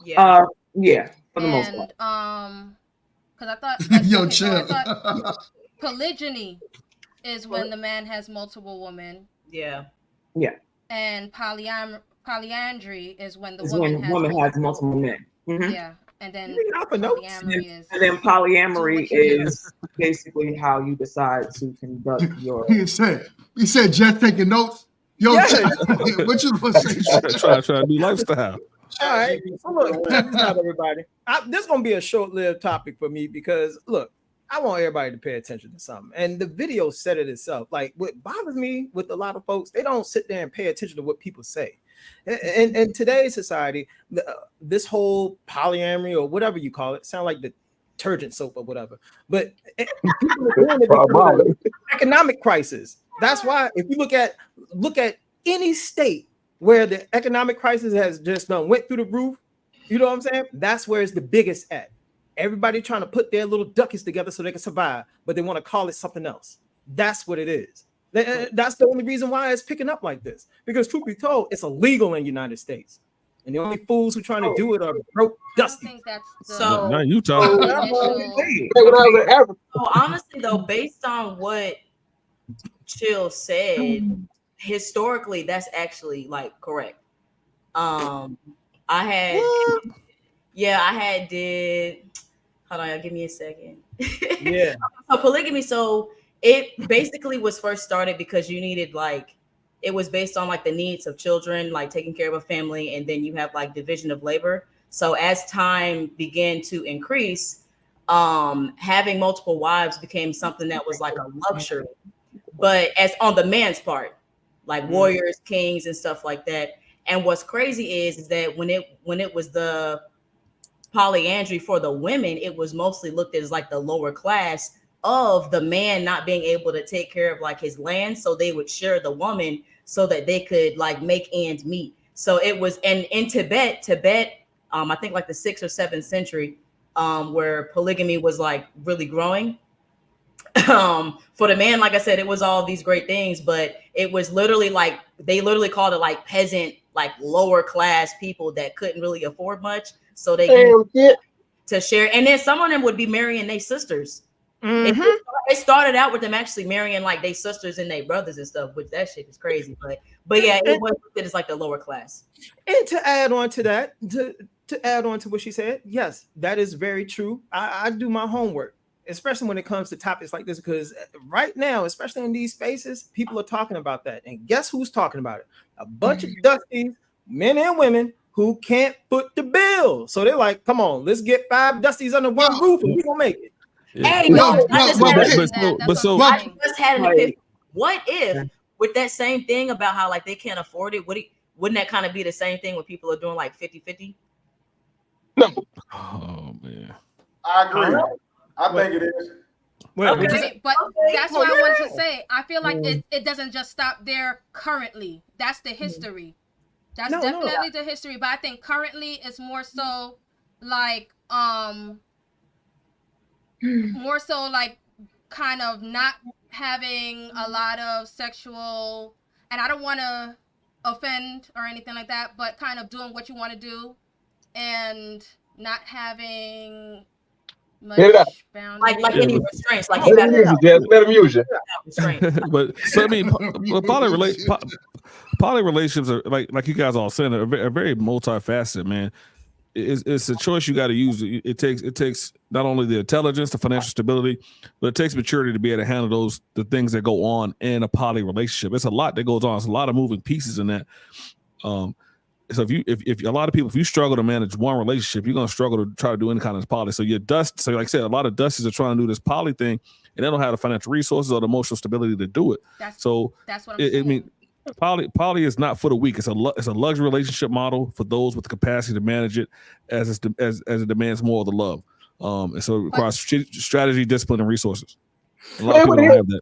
Yeah. Yeah, for the most part. Because I thought Yo, okay, chill. So I thought polygyny is when the man has multiple women. Yeah. Yeah. And polyandry is when the woman has multiple men. Mm-hmm. Yeah. And then polyamory is. And then polyamory is basically how you decide to conduct your. You said Jeff taking notes. Yo, Yeah. what you gonna say? Try to do lifestyle. All right. So look, check this out, everybody. This is gonna be a short-lived topic for me because look, I want everybody to pay attention to something. And the video said it itself. Like, what bothers me with a lot of folks, they don't sit there and pay attention to what people say. In today's society, this whole polyamory or whatever you call it, sound like detergent soap or whatever. But people are doing it because of economic crisis. That's why if you look at any state where the economic crisis has just went through the roof, you know what I'm saying? That's where it's the biggest at. Everybody trying to put their little duckies together so they can survive, but they want to call it something else. That's what it is. That's the only reason why it's picking up like this. Because truth be told, it's illegal in the United States. And the only fools who trying to do it are broke dusty. So, not Utah. so honestly, though, based on what Chill said, historically, that's actually like correct. I had hold on, give me a second. Yeah. So polygamy, so it basically was first started because you needed like, it was based on like the needs of children, like taking care of a family, and then you have like division of labor. So as time began to increase, having multiple wives became something that was like a luxury, but as on the man's part, like warriors, kings, and stuff like that. And what's crazy is that when it was the polyandry for the women, it was mostly looked at as like the lower class of the man not being able to take care of like his land, so they would share the woman so that they could like make ends meet. So it was, and in Tibet, I think like the 6th or 7th century, where polygamy was like really growing. For the man, like I said, it was all these great things, but it was literally like, they literally called it like peasant, like lower class people that couldn't really afford much. So they to share. And then some of them would be marrying their sisters. It started out with them actually marrying like their sisters and their brothers and stuff, which that shit is crazy. But yeah, it was it's like the lower class. And to add on to that, to add on to what she said, yes, that is very true. I do my homework, especially when it comes to topics like this, because right now, especially in these spaces, people are talking about that. And guess who's talking about it? A bunch of dusties, men and women, who can't foot the bill. So they're like, come on, let's get 5 dusties under one roof and we're gonna make it. Hey, I just had an epiphany. What if with that same thing about how like they can't afford it, wouldn't that kind of be the same thing when people are doing like 50-50? No. Oh man. I agree. I think it is. But that's what I wanted to say. I feel like it doesn't just stop there currently. That's the history. That's definitely the history. But I think currently it's more so like kind of not having a lot of sexual, and I don't want to offend or anything like that, but kind of doing what you want to do and not having much boundaries. Like any restraints. Like you got let him use you. But I mean, poly relationships are like you guys all saying, are very multifaceted, man. It's a choice you got to use. It takes not only the intelligence, the financial stability, but it takes maturity to be able to handle the things that go on in a poly relationship. It's a lot that goes on. It's a lot of moving pieces in that. So if a lot of people, if you struggle to manage one relationship, you're gonna struggle to try to do any kind of poly. So so like I said, a lot of dusties are trying to do this poly thing, and they don't have the financial resources or the emotional stability to do it. That's what I'm saying. I mean, poly is not for the weak. It's a luxury relationship model for those with the capacity to manage it as it demands more of the love. And so it requires strategy, discipline, and resources. A lot of people don't have that.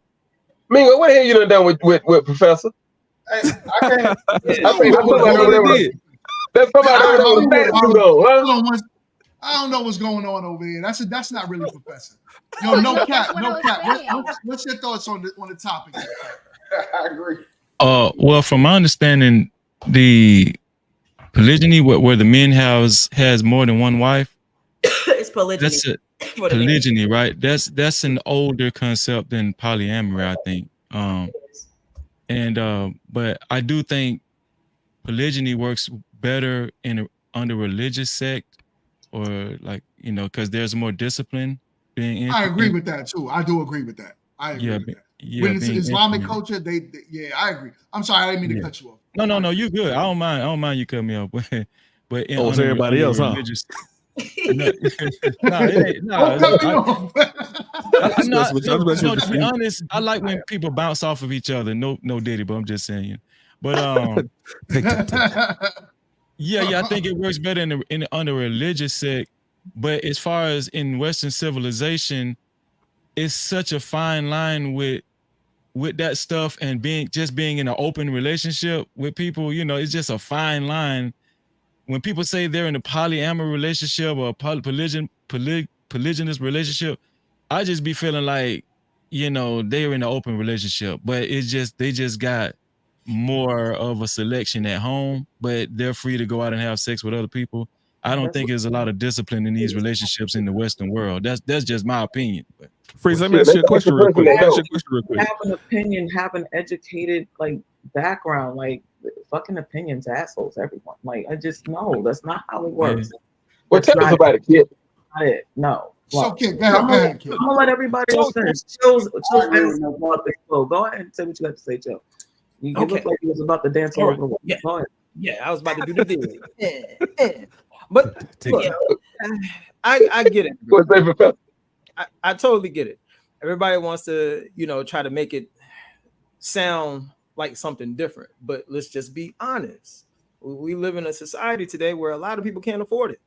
Mingo, what the hell you done with Professor? I can't. That's somebody over there. I don't know what's going on over here. That's not really Professor. Yo, no cap. What's your thoughts on the topic? I agree. Well, from my understanding, the polygyny where the man has more than one wife. It's polygyny. That's it. Polygyny, right? That's an older concept than polyamory, I think. But I do think polygyny works better under religious sect, or like, because there's more discipline being. I agree with that too. I do agree with that. I agree with that. When it's Islamic culture, they I agree. I'm sorry, I didn't mean to cut you off. No, you good. I don't mind you cut me off. But it's everybody else, huh? To be honest, I like when people bounce off of each other. No Diddy, but I'm just saying. But I think it works better under religious sect. But as far as in Western civilization, it's such a fine line with with that stuff and being in an open relationship with people, you know, it's just a fine line. When people say they're in a polyamorous relationship or a polygynous relationship, I just be feeling like, you know, they're in an open relationship, but they just got more of a selection at home, but they're free to go out and have sex with other people. I don't think there's a lot of discipline in these relationships in the Western world. That's just my opinion. But Freeze, let me ask you a question real quick. Have an opinion, have an educated like background, like fucking opinions, assholes, everyone. Like I just know that's not how it works. Well, tell us about it, kid. Not it. No. So, kid, go ahead, kid. I'm gonna let everybody else finish. Go ahead and say what you have to say, Joe. You look like you was about to dance all over. Yeah. Go ahead. Yeah, I was about to do the video. But look, I get it. I totally get it. Everybody wants to, you know, try to make it sound like something different. But let's just be honest. We live in a society today where a lot of people can't afford it.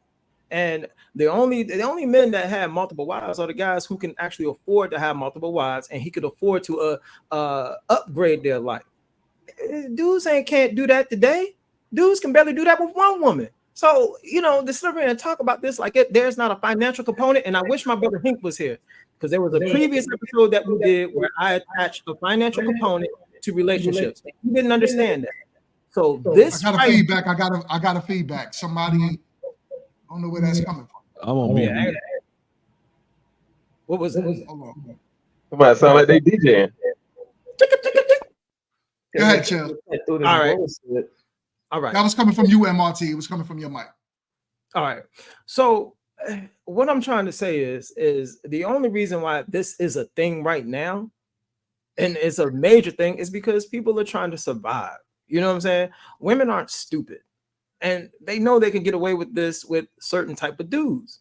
And the only men that have multiple wives are the guys who can actually afford to have multiple wives, and he could afford to upgrade their life. Dudes can't do that today. Dudes can barely do that with one woman. So, you know, to sit here and talk about this like there's not a financial component. And I wish my brother Hink was here, because there was a previous episode that we did where I attached a financial component to relationships. He didn't understand that. So this I got a feedback. I got a feedback. Somebody, I don't know where that's coming from. I'm on mute. What was it? Hold on. Somebody sound like they DJing. Go ahead, Chill. All right. All right. That was coming from you, MRT. It was coming from your mic. All right. So what I'm trying to say is the only reason why this is a thing right now, and it's a major thing, is because people are trying to survive. You know what I'm saying? Women aren't stupid, and they know they can get away with this with certain type of dudes,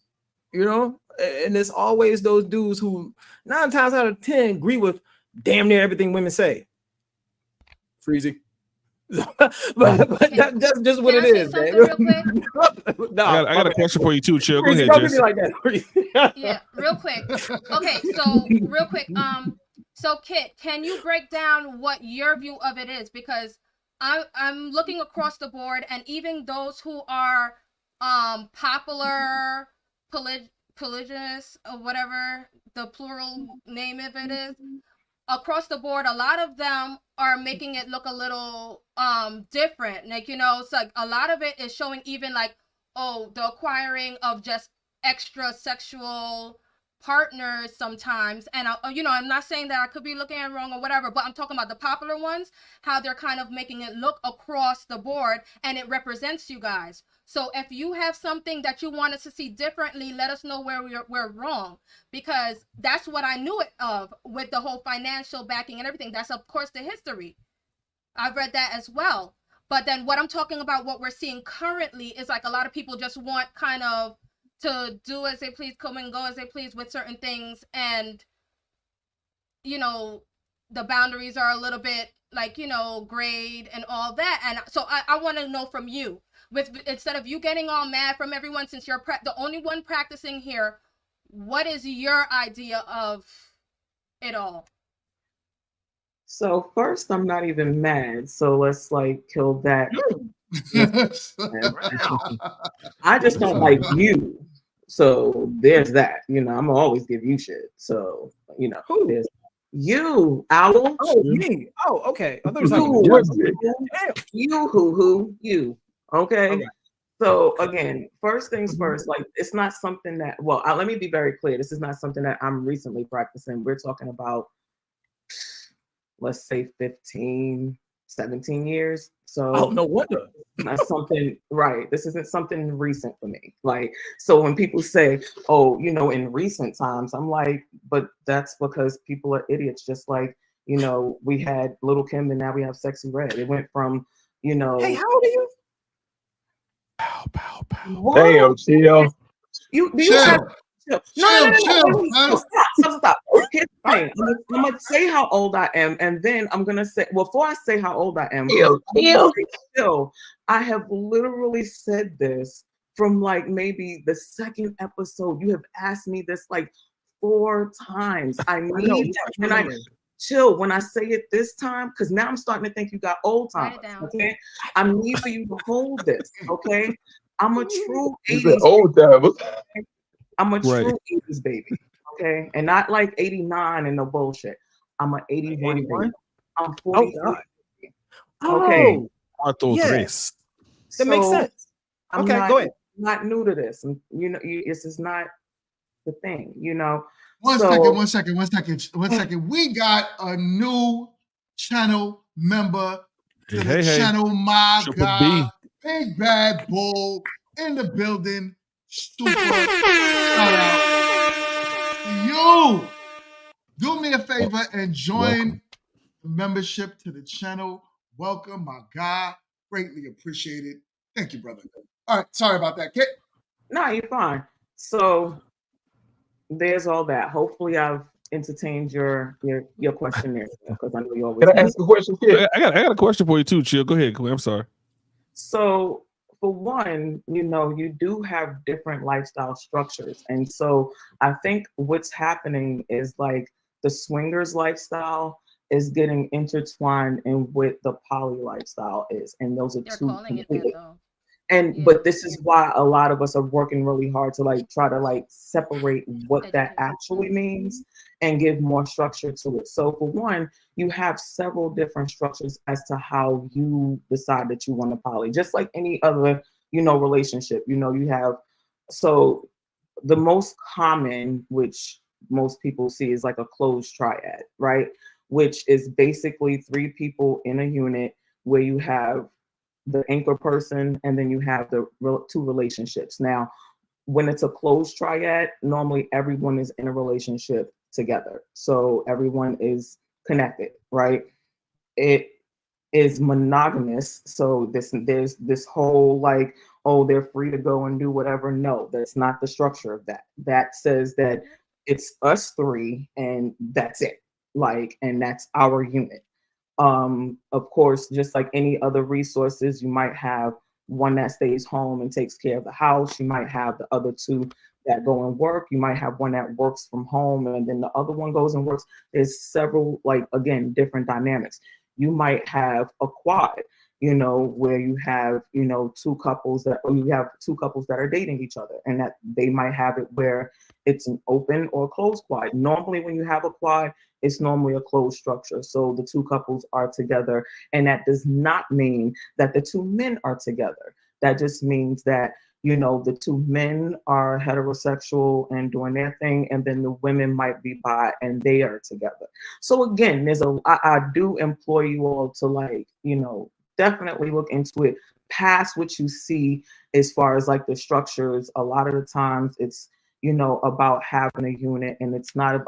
you know? And it's always those dudes who 9 times out of 10 agree with damn near everything women say. Freezy. but that's just what it is, man. No, I got a question for you too, Chill. Go ahead, Jess. Like that. Yeah, real quick. Okay, so real quick. So Kit, can you break down what your view of it is? Because I'm looking across the board, and even those who are popular polygynous or whatever the plural name of it is, across the board, a lot of them are making it look a little different. Like, you know, it's like a lot of it is showing even like, oh, the acquiring of just extra sexual partners sometimes. And you know, I'm not saying that I could be looking at it wrong or whatever, but I'm talking about the popular ones, how they're kind of making it look across the board, and it represents you guys. So if you have something that you want us to see differently, let us know where we're wrong, because that's what I knew it of with the whole financial backing and everything. That's of course the history. I've read that as well. But then what I'm talking about, what we're seeing currently, is like a lot of people just want kind of to do as they please, come and go as they please with certain things. And, you know, the boundaries are a little bit like, you know, grayed and all that. And so I want to know from you, instead of you getting all mad from everyone, since you're the only one practicing here, what is your idea of it all? So first, I'm not even mad. So let's like kill that. I just don't like you. So there's that. You know, I'm gonna always give you shit. So you know, there's you, Owl. Oh, me. Oh, okay. I thought it was you. Okay. So again, first things first, like it's not something that, well, let me be very clear. This is not something that I'm recently practicing. We're talking about, let's say 15, 17 years. So no wonder. Not something, right. This isn't something recent for me. Like, so when people say, oh, you know, in recent times, I'm like, but that's because people are idiots. Just like, you know, we had Little Kim and now we have Sexy Red. It went from, you know. Hey, how old are you? Pow. Damn, Chill. Stop. Here's the thing. I'm gonna say how old I am, and then I'm gonna say, well, before I say how old I am, I have literally said this from like maybe the second episode. You have asked me this like 4 times. I need, chill when I say it this time, because now I'm starting to think you got old Write timers. it down. Okay, I need for you to hold this. Okay, I'm a true You said 80s. old timers. I'm a Right. true 80s baby. Okay, and not like 89 and no bullshit. I'm an 81 baby. I'm 43. God. Okay. Oh, Cuatro yeah. tres. That makes So, sense. I'm Okay, not, go ahead. not new to this. And, this is not the thing, One So- second. We got a new channel member to the Hey, hey. channel. My Triple God, B. Big Bad Bull in the building. Super shout out to you. Do me a favor and join the membership to the channel. Welcome, my guy. Greatly appreciated. Thank you, brother. All right, sorry about that, Kit. No, you're fine. So there's all that. Hopefully, I've entertained your question there, because I know you always. Can I ask a question, Kit? I got a question for you too, Chill. Go ahead. I'm sorry. So for one, you do have different lifestyle structures. And so I think what's happening is like the swingers lifestyle is getting intertwined in what the poly lifestyle is. And those are They're two calling it that completely. though. But this is why a lot of us are working really hard to like try to like separate what that actually means and give more structure to it. So for one, you have several different structures as to how you decide that you want to poly, just like any other, relationship. You have, so the most common, which most people see, is like a closed triad, right? Which is basically 3 people in a unit where you have the anchor person, and then you have the 2 relationships. Now, when it's a closed triad, normally everyone is in a relationship together. So everyone is connected, right? It is monogamous. So there's this whole like, oh, they're free to go and do whatever. No, that's not the structure of that. That says that it's us 3 and that's it. Like, and that's our unit. Of course, just like any other resources, you might have one that stays home and takes care of the house. You might have the other 2 that go and work. You might have one that works from home and then the other one goes and works. There's several, like, again, different dynamics. You might have a quad, where you have, 2 couples that, or you have 2 couples that are dating each other, and that they might have it where it's an open or closed quad. Normally, when you have a quad, it's normally a closed structure. So the 2 couples are together, and that does not mean that the 2 men are together. That just means that, the 2 men are heterosexual and doing their thing, and then the women might be bi and they are together. So again, I do implore you all to like, definitely look into it past what you see as far as like the structures. A lot of the times it's, about having a unit, and it's not,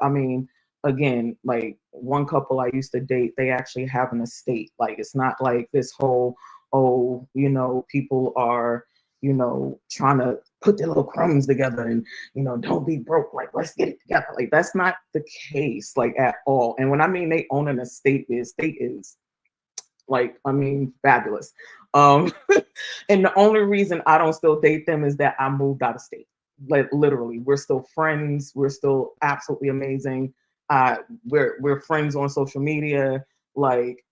again, like one couple I used to date, they actually have an estate. Like, it's not like this whole, people are, trying to put their little crumbs together and, don't be broke. Like, let's get it together. Like, that's not the case, like, at all. And when I mean they own an estate, the estate is like, fabulous. And the only reason I don't still date them is that I moved out of state. Like, literally, we're still friends. We're still absolutely amazing. We're friends on social media. Like,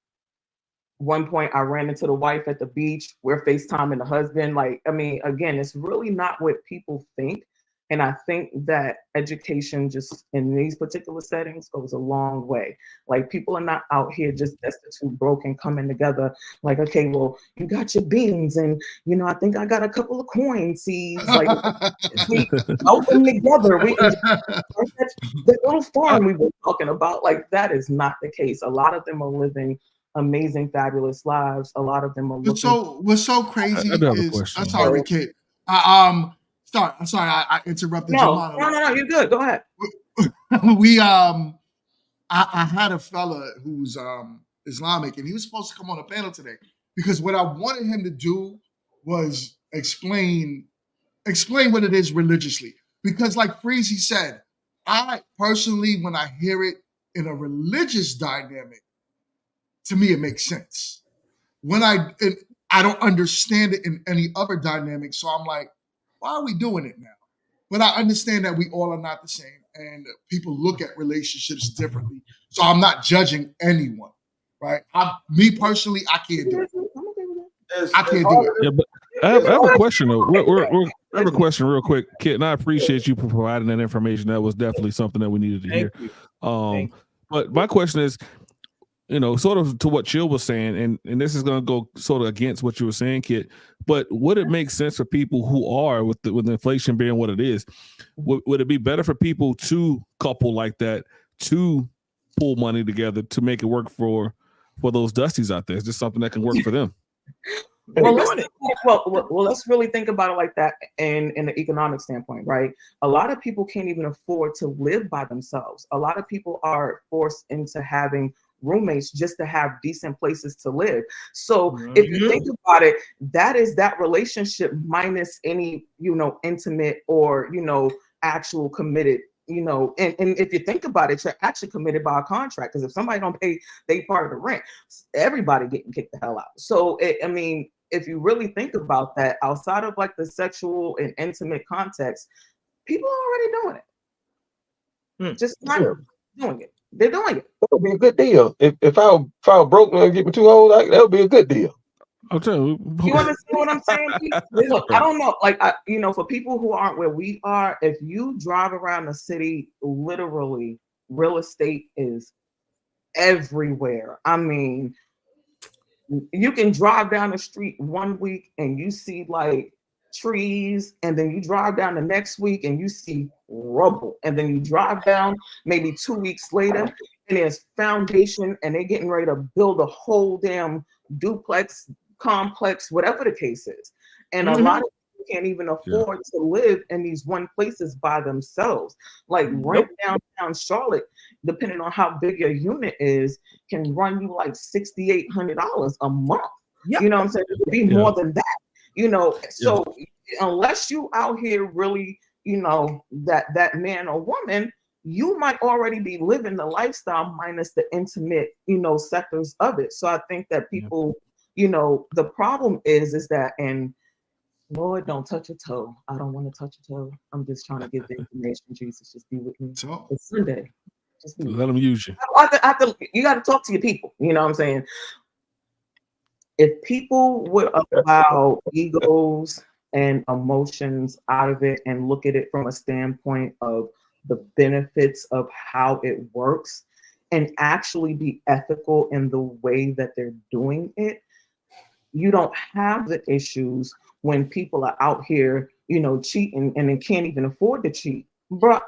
one point I ran into the wife at the beach. We're FaceTiming the husband. Like, again, it's really not what people think. And I think that education just in these particular settings goes a long way. Like, people are not out here just destitute, broke, and coming together. Like, okay, well, you got your beans, and I think I got a couple of coin seeds. Like, we help them together. We can that little farm we were talking about. Like, that is not the case. A lot of them are living amazing, fabulous lives. A lot of them are looking. What's so crazy is, I'm sorry, Kid. I'm sorry, I interrupted your monologue. No, you're good. Go ahead. I had a fella who's Islamic, and he was supposed to come on a panel today because what I wanted him to do was explain what it is religiously. Because, like Freezy said, I personally, when I hear it in a religious dynamic, to me, it makes sense. When I don't understand it in any other dynamic, so I'm like, why are we doing it now? But I understand that we all are not the same. and people look at relationships differently. So I'm not judging anyone, right? Me personally, I can't do it. I can't do it. Yeah, but I have a question though. I have a question real quick, Kit, and I appreciate you for providing that information. That was definitely something that we needed to hear. But my question is, sort of to what Chill was saying, and this is going to go sort of against what you were saying, Kit. But would it make sense for people who are with inflation being what it is? Would it be better for people to couple like that to pull money together to make it work for those dusties out there? Is this something that can work for them? Well, let's really think about it like that in the economic standpoint, right? A lot of people can't even afford to live by themselves. A lot of people are forced into having roommates just to have decent places to live. So if you think about it, that is that relationship minus any, intimate or, actual committed, and if you think about it, you're actually committed by a contract, because if somebody don't pay they part of the rent, everybody getting kicked the hell out. So if you really think about that, outside of like the sexual and intimate context, people are already doing it. Just not doing it. They're doing it. That would be a good deal. If I were broke and get me 2 hoes, that would be a good deal. I'll tell you. You understand what I'm saying? Look, I don't know. Like, for people who aren't where we are, if you drive around the city, literally, real estate is everywhere. I mean, you can drive down the street one week and you see like trees, and then you drive down the next week and you see rubble, and then you drive down maybe 2 weeks later and there's foundation and they're getting ready to build a whole damn duplex complex, whatever the case is. And a lot of people can't even afford to live in these one places by themselves. Like rent downtown Charlotte, depending on how big your unit is, can run you like $6,800 a month. You know what I'm saying? It could be more than that. So unless you out here really, that man or woman, you might already be living the lifestyle minus the intimate, sectors of it. So I think that people, the problem is that, and Lord, don't touch a toe. I don't want to touch a toe. I'm just trying to give the information. Jesus, just be with me. It's Sunday. Just be Let them use you. You got to talk to your people. You know what I'm saying? If people would allow egos and emotions out of it and look at it from a standpoint of the benefits of how it works and actually be ethical in the way that they're doing it, you don't have the issues when people are out here, cheating and they can't even afford to cheat. Bro,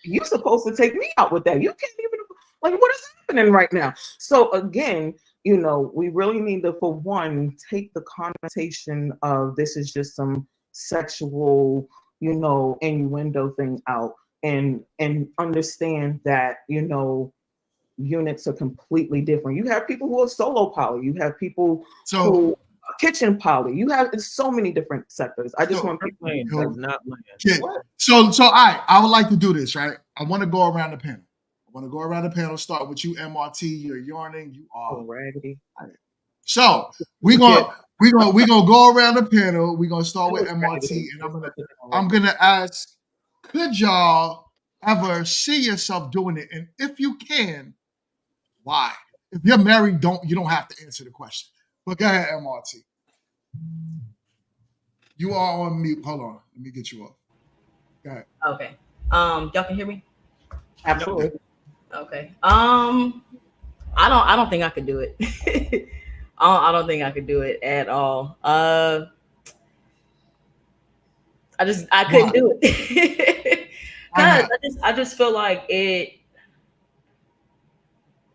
you're supposed to take me out with that. You can't even, what is happening right now? So again, we really need to, for one, take the connotation of this is just some sexual, innuendo thing out, and understand that, units are completely different. You have people who are solo poly. You have people who are kitchen poly. You have so many different sectors. I just want people to not So all right, I would like to do this, right? I want to go around the panel. Start with you, MRT. You're yawning. You are raggedy. So we're gonna go around the panel. We're gonna start with MRT, and I'm gonna ask, could y'all ever see yourself doing it? And if you can, why? If you're married, you don't have to answer the question. But go ahead, MRT. You are on mute. Hold on. Let me get you up. Go ahead. Okay. Y'all can hear me? Absolutely. Okay. I don't think I could do it. I don't think I could do it at all. I couldn't do it. I just feel like it.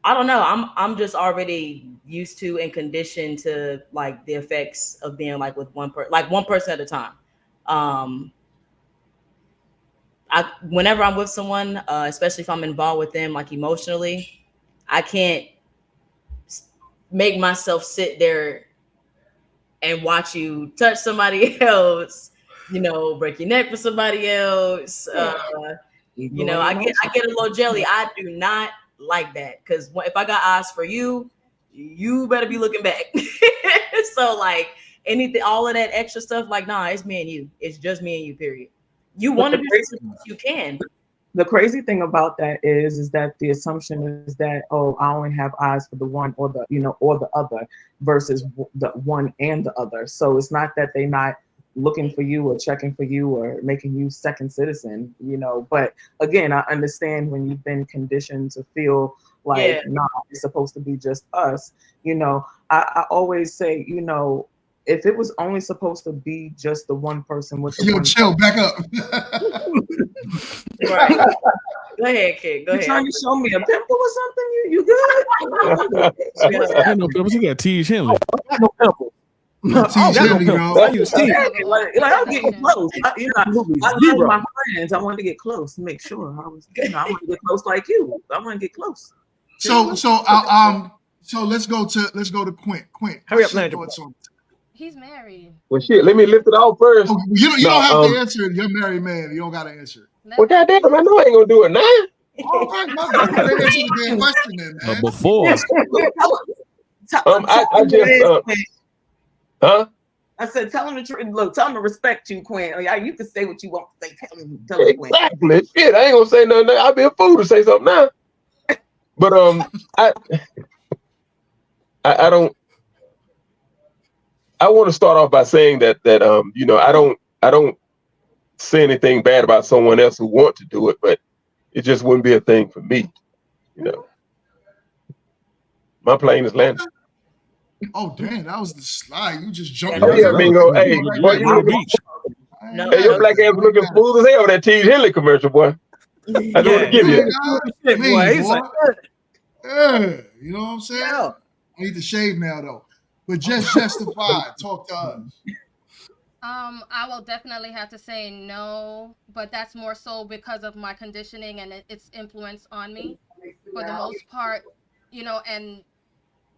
I don't know. I'm just already used to and conditioned to like the effects of being like with one person at a time. Whenever I'm with someone, especially if I'm involved with them like emotionally, I can't make myself sit there and watch you touch somebody else, break your neck for somebody else. I get a little jelly. I do not like that, because if I got eyes for you, you better be looking back. So like anything, all of that extra stuff, like, nah, it's me and you. It's just me and you, period. You want to do something, you can, The crazy thing about that is that the assumption is that, oh, I only have eyes for the one or the, or the other versus the one and the other. So it's not that they're not looking for you or checking for you or making you second citizen, but again, I understand when you've been conditioned to feel like, nah, it's supposed to be just us. I always say, if it was only supposed to be just the one person with the one chill, back up. Right. Go ahead, kid. Go ahead. You trying to show me a pimple or something? You good? I got no pimples. You got T.H. Henley. I got no pimple. I use T. Like I'm getting close. I love my friends. I wanted to get close to make sure I was. I want to get close like you. I want to get close. So let's go to Quint. Quint, hurry up, Landry. He's married. Well, shit. Let me lift it off first. Oh, you don't have to answer it. You're a married man. You don't got to answer it. Well, goddamn, I know I ain't gonna do it now. All right, no, answer the damn question then, man. Before. I just huh? I said, tell him the truth. Look, tell him to respect you, Quinn. You can say what you want to say. Tell him, Quinn. Exactly. Shit, I ain't gonna say nothing. I'd be a fool to say something now. But I don't. I want to start off by saying that I don't say anything bad about someone else who want to do it, but it just wouldn't be a thing for me. My plane is landing. Oh damn, that was the slide. You just jumped. Oh yeah, Mingo. Hey, boy, your black ass looking smooth as hell with that T.H. Henley commercial, boy. I don't want to give you. Yeah, you know what I'm saying? I need to shave now though. But just justified. Talk to us. I will definitely have to say no, but that's more so because of my conditioning and its influence on me. For the most part, and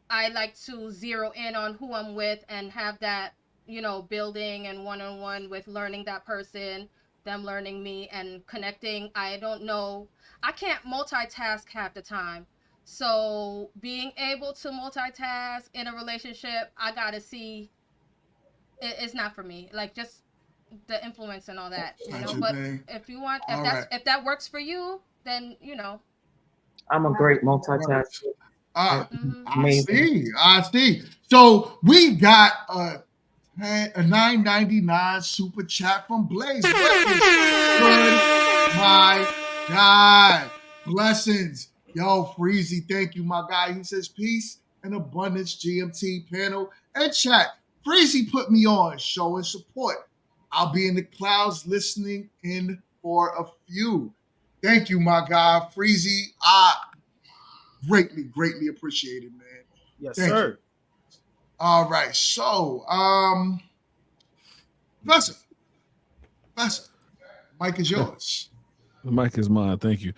I like to zero in on who I'm with and have that, building and one-on-one with learning that person, them learning me and connecting. I don't know. I can't multitask half the time. So being able to multitask in a relationship, I gotta see it's not for me. Like just the influence and all that, But if you want, if that works for you, then I'm a great multitasker. I see. So we got a $9.99 super chat from Blaze. Good, my God, blessings. Yo, Freezy, thank you, my guy. He says peace and abundance, GMT panel and chat. Freezy put me on, showing support. I'll be in the clouds listening in for a few. Thank you, my guy, Freezy. I greatly appreciate it, man. Yes, thank sir. You. All right, so Professor, mic is yours. The mic is mine. Thank you,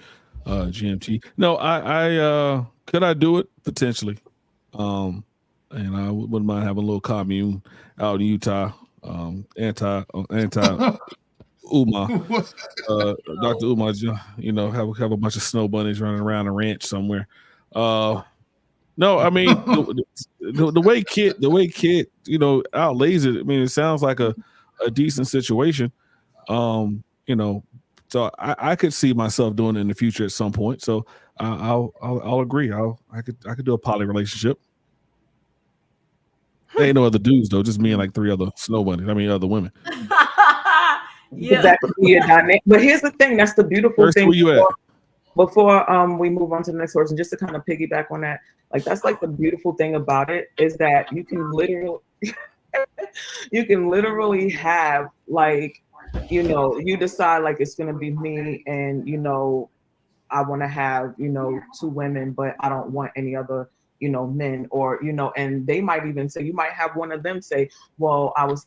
GMT. No, I could I do it potentially, and I wouldn't mind having a little commune out in Utah. Anti Uma, Dr. Uma, have a bunch of snow bunnies running around a ranch somewhere. No, I mean the way Kid, outlays it. I mean, it sounds like a decent situation. So I could see myself doing it in the future at some point. So I'll agree. I could do a poly relationship. There ain't no other dudes though, just me and like 3 other snow bunnies. I mean, other women. Yeah, that could be a dynamic. But here's the thing: that's the beautiful thing. Where you at? Before we move on to the next person, just to kind of piggyback on that, like that's like the beautiful thing about it is that you can literally have like, you decide like it's gonna be me and I want to have 2 women, but I don't want any other men, or and they might even say, you might have one of them say, well, I was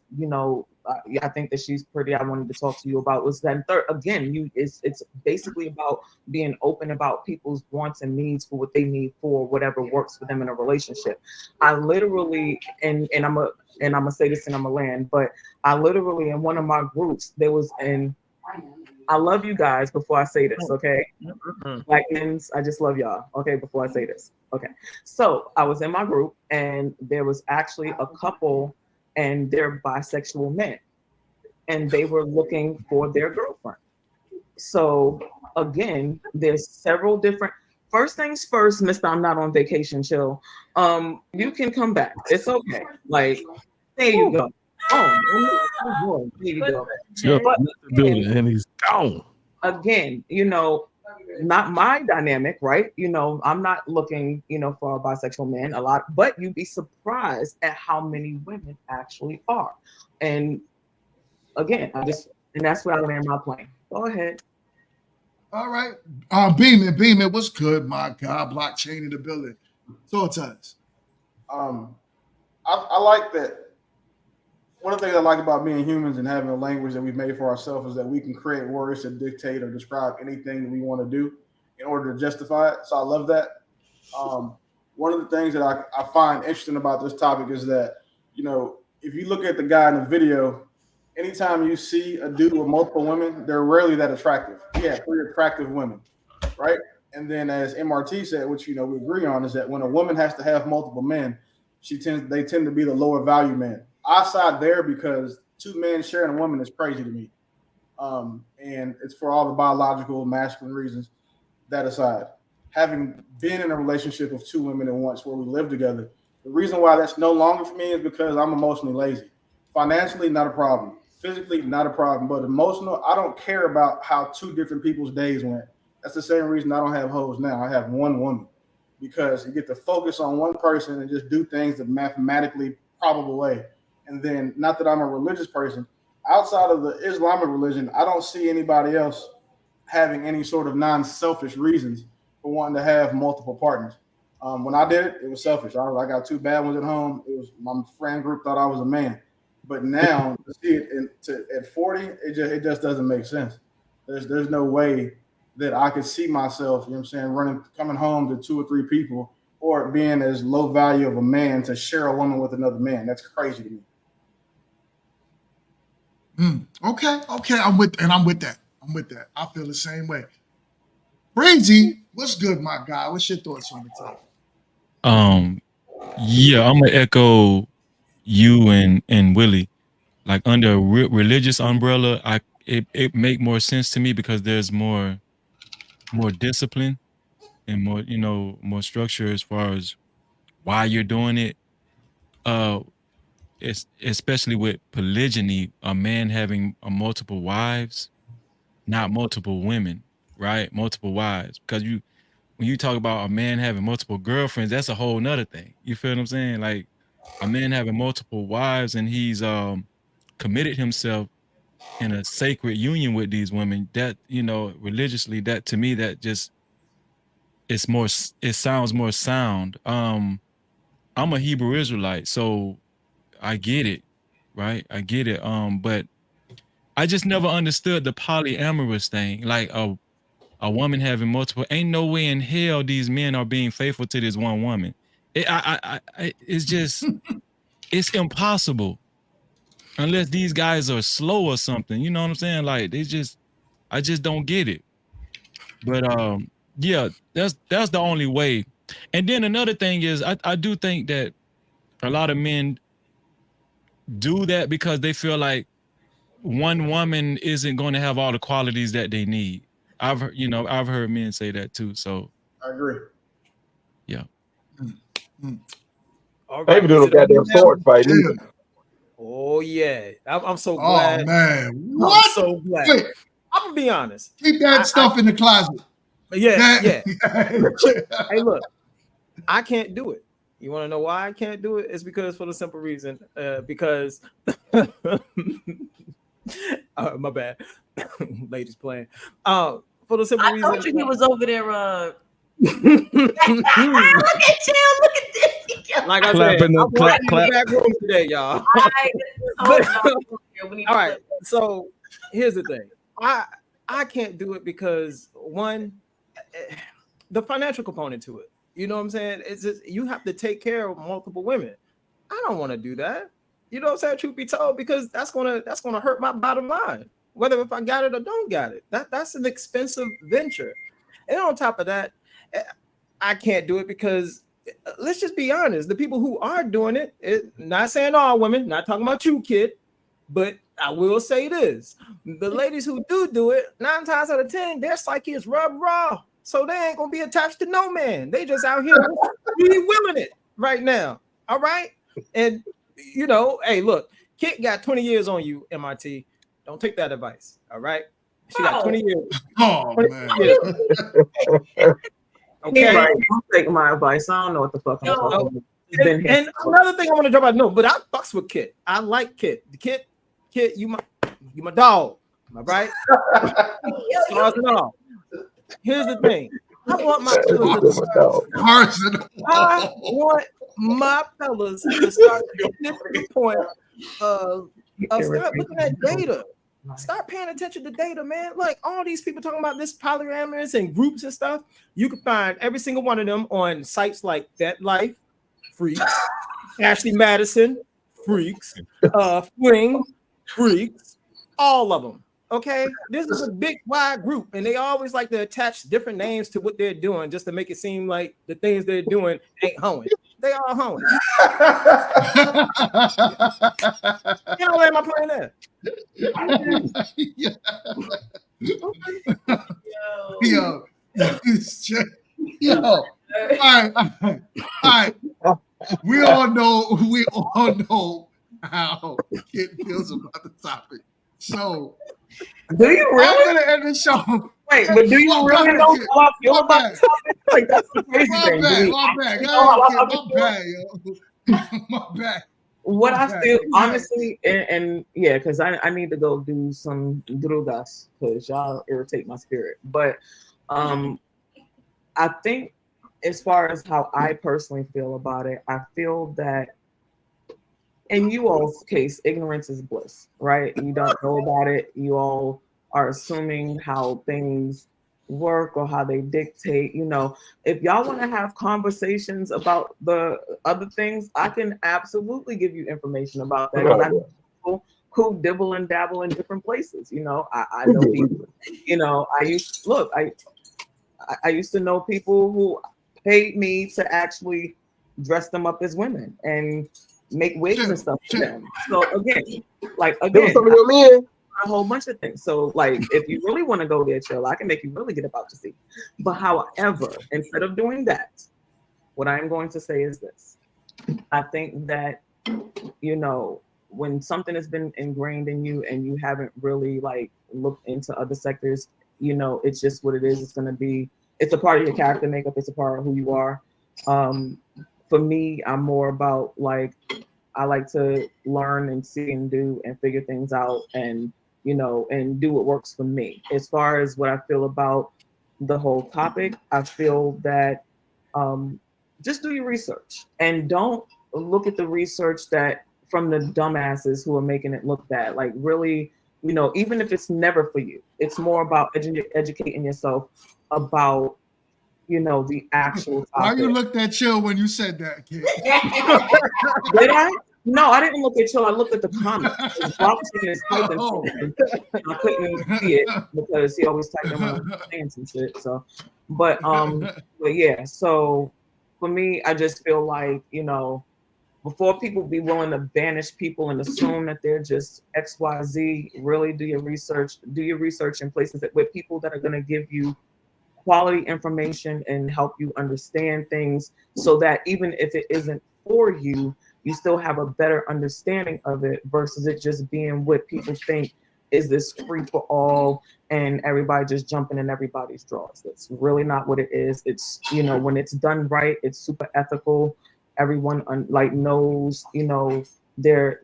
I think that she's pretty, I wanted to talk to you about was that third. Again, it's basically about being open about people's wants and needs for what they need for whatever works for them in a relationship. I literally, and I'm gonna say this and I'm gonna land, but I literally in one of my groups there was I love you guys before I say this, okay? Black men, I just love y'all, okay, before I say this. Okay, so I was in my group and there was actually a couple and they're bisexual men and they were looking for their girlfriend. So again, there's several different. First things first, Mr. I'm not on vacation, chill. You can come back. It's okay. Like, there you go. Oh, there you go. But building and he's gone. Again, not my dynamic, right? I'm not looking, for a bisexual man a lot, but you'd be surprised at how many women actually are. And again, and that's where I land my plane. Go ahead. All right. Beeman, what's good, my God? Blockchain in the building. So it does. I like that. One of the things I like about being humans and having a language that we've made for ourselves is that we can create words to dictate or describe anything that we want to do in order to justify it. So I love that. One of the things that I find interesting about this topic is that, if you look at the guy in the video, anytime you see a dude with multiple women, they're rarely that attractive. Yeah, 3 attractive women, right? And then as MRT said, which we agree on, is that when a woman has to have multiple men, they tend to be the lower value man. I side there because 2 men sharing a woman is crazy to me. And it's for all the biological masculine reasons. That aside, having been in a relationship with 2 women at once where we live together, the reason why that's no longer for me is because I'm emotionally lazy. Financially, not a problem. Physically, not a problem. But emotional, I don't care about how 2 different people's days went. That's the same reason I don't have hoes now. I have 1 woman. Because you get to focus on one person and just do things the mathematically probable way. And then, not that I'm a religious person, outside of the Islamic religion, I don't see anybody else having any sort of non-selfish reasons for wanting to have multiple partners. When I did it, it was selfish. I got 2 bad ones at home. It was my friend group thought I was a man. But now, to see it at 40, it just doesn't make sense. There's no way that I could see myself, coming home to 2 or 3 people, or being as low value of a man to share a woman with another man. That's crazy to me. Okay. I'm with that. I feel the same way. Breezy, what's good, my guy? What's your thoughts on the topic? Yeah, I'm gonna echo you and Willie. Like under a religious umbrella, it make more sense to me because there's more discipline and more structure as far as why you're doing it. It's especially with polygyny, a man having multiple wives, not multiple women, right? Multiple wives. Because when you talk about a man having multiple girlfriends, that's a whole nother thing. You feel what I'm saying? Like a man having multiple wives and he's committed himself in a sacred union with these women, that, religiously, that to me, that just it sounds more sound. I'm a Hebrew Israelite, so I get it, right? I get it. But I just never understood the polyamorous thing. Like a woman having multiple, ain't no way in hell these men are being faithful to this one woman. It's just, it's impossible unless these guys are slow or something. You know what I'm saying? Like I just don't get it. But yeah, that's the only way. And then another thing is, I do think that a lot of men do that because they feel like one woman isn't going to have all the qualities that they need. I've heard men say that too. So I agree. Yeah. All I right. even doing a goddamn sword fight. Oh yeah, I'm so glad. Oh man, what? I'm so glad. Wait. I'm gonna be honest. Keep that stuff in the closet. Yeah. Hey, look, I can't do it. You want to know why I can't do it? It's because for the simple reason, because my bad, ladies playing. For the simple reason, I told you he was over there. Look at you! Look at this. Like I said, I'm working in the back room today, y'all. All right. So here's the thing. I can't do it because one, the financial component to it. You know what I'm saying? It's just you have to take care of multiple women. I don't want to do that. You know what I'm saying? Truth be told, because that's gonna hurt my bottom line. Whether if I got it or don't got it. That's an expensive venture. And on top of that, I can't do it because let's just be honest. The people who are doing it, not saying all women, not talking about you, kid, but I will say this: the ladies who do it, 9 times out of 10, their psyche is rub raw, so they ain't gonna be attached to no man. They just out here really willing it right now. All right, and you know, hey, look, Kit got 20 years on you, MRT. Don't take that advice. All right, she got 20 years. Oh 20 man. years. Okay, right. Don't take my advice. I don't know what the fuck I'm talking about. And another thing I want to drop out, no, but I fucks with Kit. I like Kit. The Kit, you my dog. Am I right? Stars and all. Here's the thing. I want my fellas to start getting to the point of start looking at data. Start paying attention to data, man. Like all these people talking about this polyamorous and groups and stuff. You can find every single one of them on sites like FetLife, Freaks, Ashley Madison, Freaks, Fling, Freaks, all of them. Okay, this is a big wide group, and they always like to attach different names to what they're doing just to make it seem like the things they're doing ain't hoeing. They are hoeing. You know, am I playing that? Yo. All right. We all know how Kit feels about the topic. So, do you really? I'm gonna end the show. Wait, but do you really know how I feel about the topic? Like that's the crazy thing. My bad. What I feel, honestly, and yeah, because I need to go do some drugas because y'all irritate my spirit. But I think as far as how I personally feel about it, I feel that in you all's case, ignorance is bliss, right? You don't know about it. You all are assuming how things work or how they dictate. You know, if y'all want to have conversations about the other things, I can absolutely give you information about that. I know people who dibble and dabble in different places. You know, I know people. You know, I used to know people who paid me to actually dress them up as women and make wigs and stuff for them. So again, a whole bunch of things. So like, if you really want to go there, chill, I can make you really get about to see. But however, instead of doing that, what I'm going to say is this. I think that, you know, when something has been ingrained in you and you haven't really like looked into other sectors, you know, it's just what it is. It's a part of your character makeup. It's a part of who you are. For me, I'm more about like, I like to learn and see and do and figure things out and, you know, and do what works for me. As far as what I feel about the whole topic, I feel that just do your research and don't look at the research that from the dumbasses who are making it look bad. Like really, you know, even if it's never for you, it's more about educating yourself about, you know, the actual topic. Why you looked at chill when you said that, kid? Did I? No, I didn't look at chill. I looked at the comments. Bob was in his typing I couldn't see it because he always typed them on hands and shit. So, but yeah. So for me, I just feel like, you know, before people be willing to banish people and assume that they're just XYZ, really do your research. Do your research in places with people that are going to give you quality information and help you understand things so that even if it isn't for you, you still have a better understanding of it versus it just being what people think is this free for all and everybody just jumping in everybody's drawers. That's really not what it is. It's, you know, when it's done right, it's super ethical. Everyone like knows, you know, their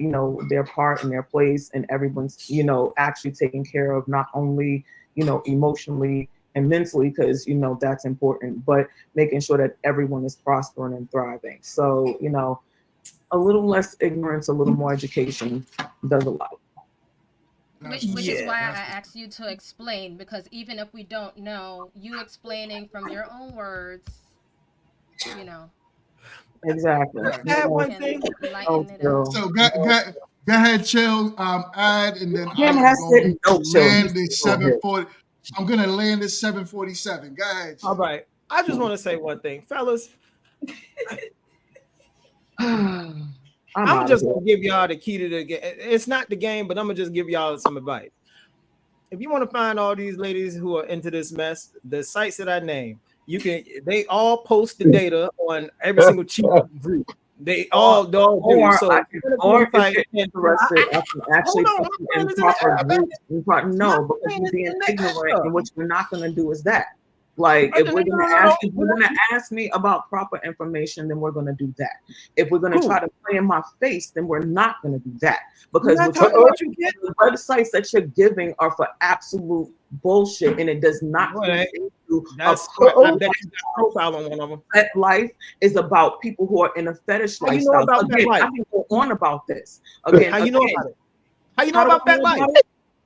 part and their place, and everyone's, you know, actually taken care of not only, you know, emotionally and mentally, because, you know, that's important, but making sure that everyone is prospering and thriving. So, you know, a little less ignorance, a little more education does a lot. Which is why I asked you to explain, because even if we don't know, you explaining from your own words, you know. Exactly. One thing. So go ahead, chill. Add, and then land this 740. I'm gonna land this 747. Go ahead. All right. I just want to say one thing, fellas. I'm just gonna give y'all the key to the game. It's not the game, but I'm gonna just give y'all some advice. If you want to find all these ladies who are into this mess, the sites that I named, they all post the data on every single cheat group. They all do. So if you're interested, I can actually put you in proper groups. No, because you're being ignorant, and what you're not going to do is that. Like, if we're gonna ask me about proper information, then we're gonna do that. If we're gonna try to play in my face, then we're not gonna do that. Because the websites that you're giving are for absolute bullshit, and it does not. Profile on one of them. That life is about people who are in a fetish lifestyle. You know about that life? I can go on about this again. How you know about it? How you know about that life?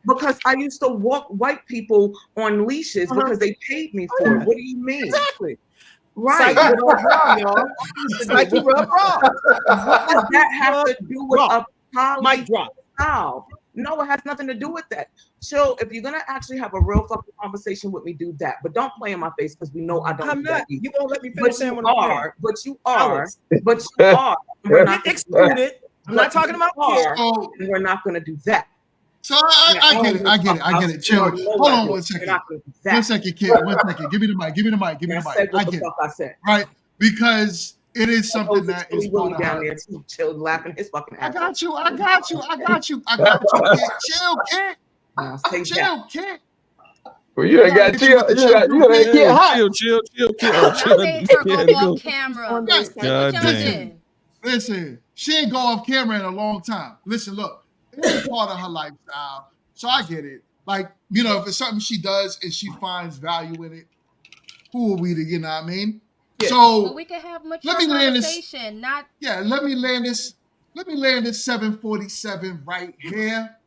Because I used to walk white people on leashes because they paid me for it. What do you mean? Exactly. Right. Psyche rub raw, y'all. Psyche rub raw. What does that have to do with a mic drop? No, it has nothing to do with that. So if you're gonna actually have a real fucking conversation with me, do that. But don't play in my face because we know I don't. I'm not. You won't let me But finish saying what I'm saying. But you are. We're not excluded. I'm not talking about here. And we're not gonna do that. So I get it. Chill. Hold on 1 second. 1 second, kid. 1 second. Give me the mic. I get it. Right? Because it is something that is going down there too, chill, laughing his fucking ass. I got you, kid. Chill, kid. Well, you ain't got chill. You ain't get hot. Chill. Camera. God damn. Listen, she ain't go off camera in a long time. Listen, look. It's part of her lifestyle, so I get it. Like, you know, if it's something she does and she finds value in it, who are we to, you know what I mean? Yeah. So but we can have much let me land this. Let me land this 747 right here.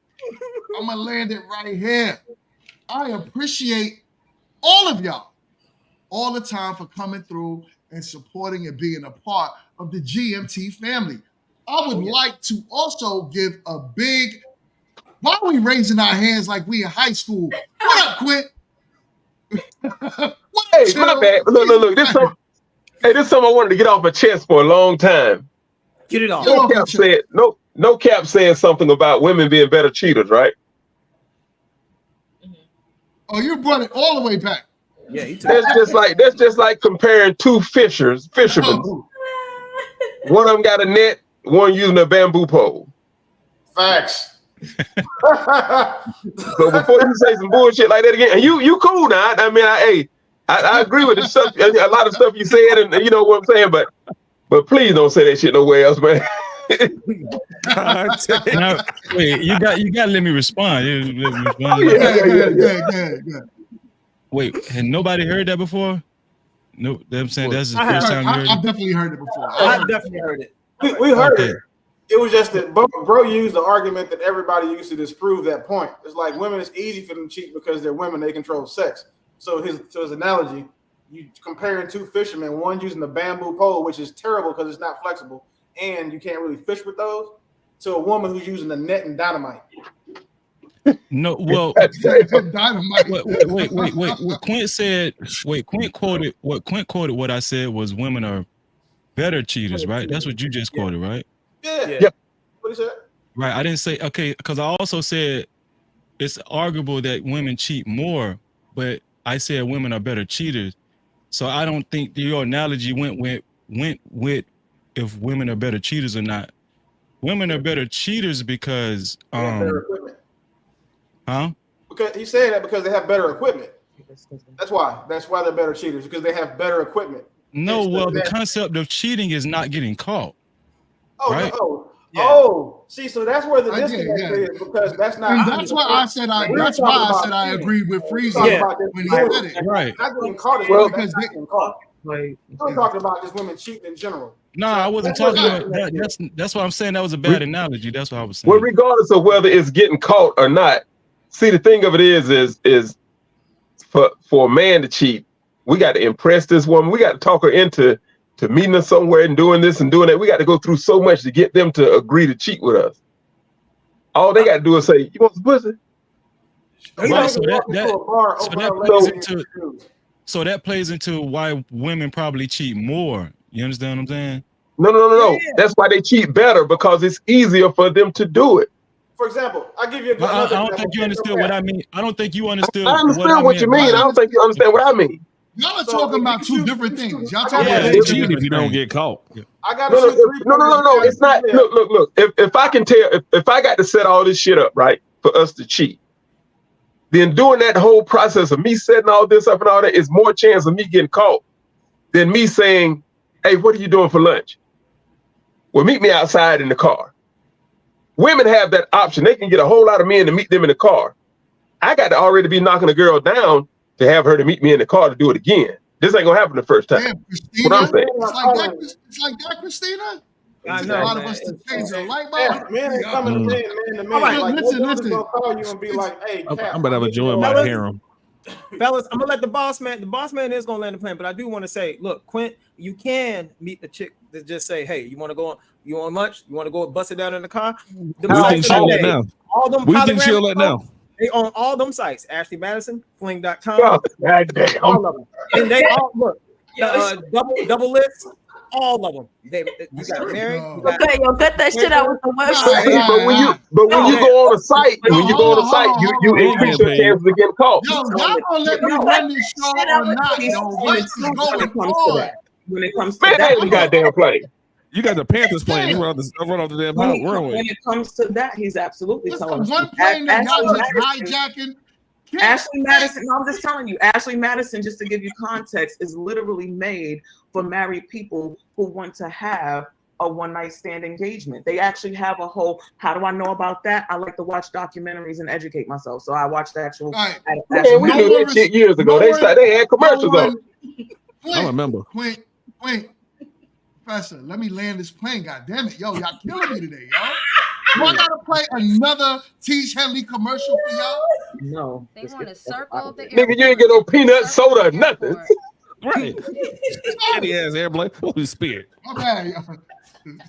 I'm gonna land it right here. I appreciate all of y'all all the time for coming through and supporting and being a part of the GMT family. I would like to also give a big. Why are we raising our hands like we in high school? What up, Quint? Hey, my bad. Look. This is something I wanted to get off my chest for a long time. Get it off. No cap said something about women being better cheaters, right? Oh, you brought it all the way back. Yeah, that's just like comparing two fishermen. One of them got a net. One using a bamboo pole. Facts. So before you say some bullshit like that again, and you cool now. I mean, I agree with the stuff, a lot of stuff you said, and you know what I'm saying. But please don't say that shit nowhere else, man. Now, wait, you got to let me respond. Yeah. Wait, had nobody heard that before? No, I'm saying that's the first time you heard it. I've definitely heard it before. I've definitely heard it. We heard it. It was just that bro used the argument that everybody used to disprove that point. It's like women, it's easy for them to cheat because they're women, they control sex. So his analogy, you comparing two fishermen, one using the bamboo pole, which is terrible because it's not flexible, and you can't really fish with those, to a woman who's using the net and dynamite. No, well, dynamite. Wait. What Quint said, Quint quoted what I said was women are better cheaters, right? That's what you just quoted, right? Yeah. What is that? Right. I didn't say okay, because I also said it's arguable that women cheat more, but I said women are better cheaters. So I don't think your analogy went with if women are better cheaters or not. Women are better cheaters because better equipment. Huh? Because he said that because they have better equipment. That's why they're better cheaters, because they have better equipment. No, well, the concept of cheating is not getting caught. Oh, right? no. Yeah. Oh, see, so that's where the disconnect is, because that's not. And that's why I said I agreed with Freezy when he said it. Right. Not getting caught because they getting caught. I'm talking about just women cheating in general. No, I wasn't talking about that. That's what I'm saying. That was a bad analogy. That's what I was saying. Well, regardless of whether it's getting caught or not, see, the thing of it is for a man to cheat, we got to impress this woman. We got to talk her into meeting us somewhere and doing this and doing that. We got to go through so much to get them to agree to cheat with us. All they got to do is say, "You want some pussy?" Right, so that plays into why women probably cheat more. You understand what I'm saying? No. Yeah. That's why they cheat better, because it's easier for them to do it. For example, I'll give you a good I don't think you understood what I mean. I don't think you understood. I understand what you mean. I don't think you understand what I mean. Y'all are talking about two different things. Y'all talking Yeah, about they cheat if you don't get caught. I got No. It's not. Look. If I can tell, if I got to set all this shit up right for us to cheat, then doing that whole process of me setting all this up and all that is more chance of me getting caught than me saying, "Hey, what are you doing for lunch?" Well, meet me outside in the car. Women have that option. They can get a whole lot of men to meet them in the car. I got to already be knocking a girl down to have her to meet me in the car to do it again. This ain't gonna happen the first time. Damn, Christina, What I'm saying. It's like that, Christina. I A know, lot of man. us to change the light Yeah, bulb. man ain't coming to man to man. All right, Like, listen. no dude's gonna call you and be like, "Hey, Cap, I'm about to have a joint in my harem. Fellas, I'm gonna let the boss man is gonna land the plane, but I do want to say, look, Quint, you can meet the chick that just say, "Hey, you want to go? You want lunch? You want to go bust it down in the car?" We can chill that now. All them We can chill that now. They on all them sites, Ashley Madison, Fling.com, Oh, goddamn. all of them, and they all look double lists, all of them. You got married. Okay, yo, cut that shit out with the website. But when you go on a site, you increase your chances of getting caught. Yo, y'all gonna let me run this show or not? Yo, what is going on? When it comes to Man, that, the goddamn plane. You got the Panthers playing. You run off the damn house. when it comes to that, he's absolutely telling us. One plane that y'all just hijacking. Ashley Madison, no, I'm just telling you, Ashley Madison, just to give you context, is literally made for married people who want to have a one-night stand engagement. They actually have a whole, how do I know about that? I like to watch documentaries and educate myself. So I watched the actual. Right. Man, we knew that shit years ago. They had commercials on. I remember. Wait. Professor, let me land this plane. God damn it. Yo, y'all killing me today, yo. Do I gotta play another Teach Henley commercial for y'all? No. They want to circle the Nigga, you ain't get no peanut soda or nothing. Right. Shitty ass airplane. Holy Spirit. Okay.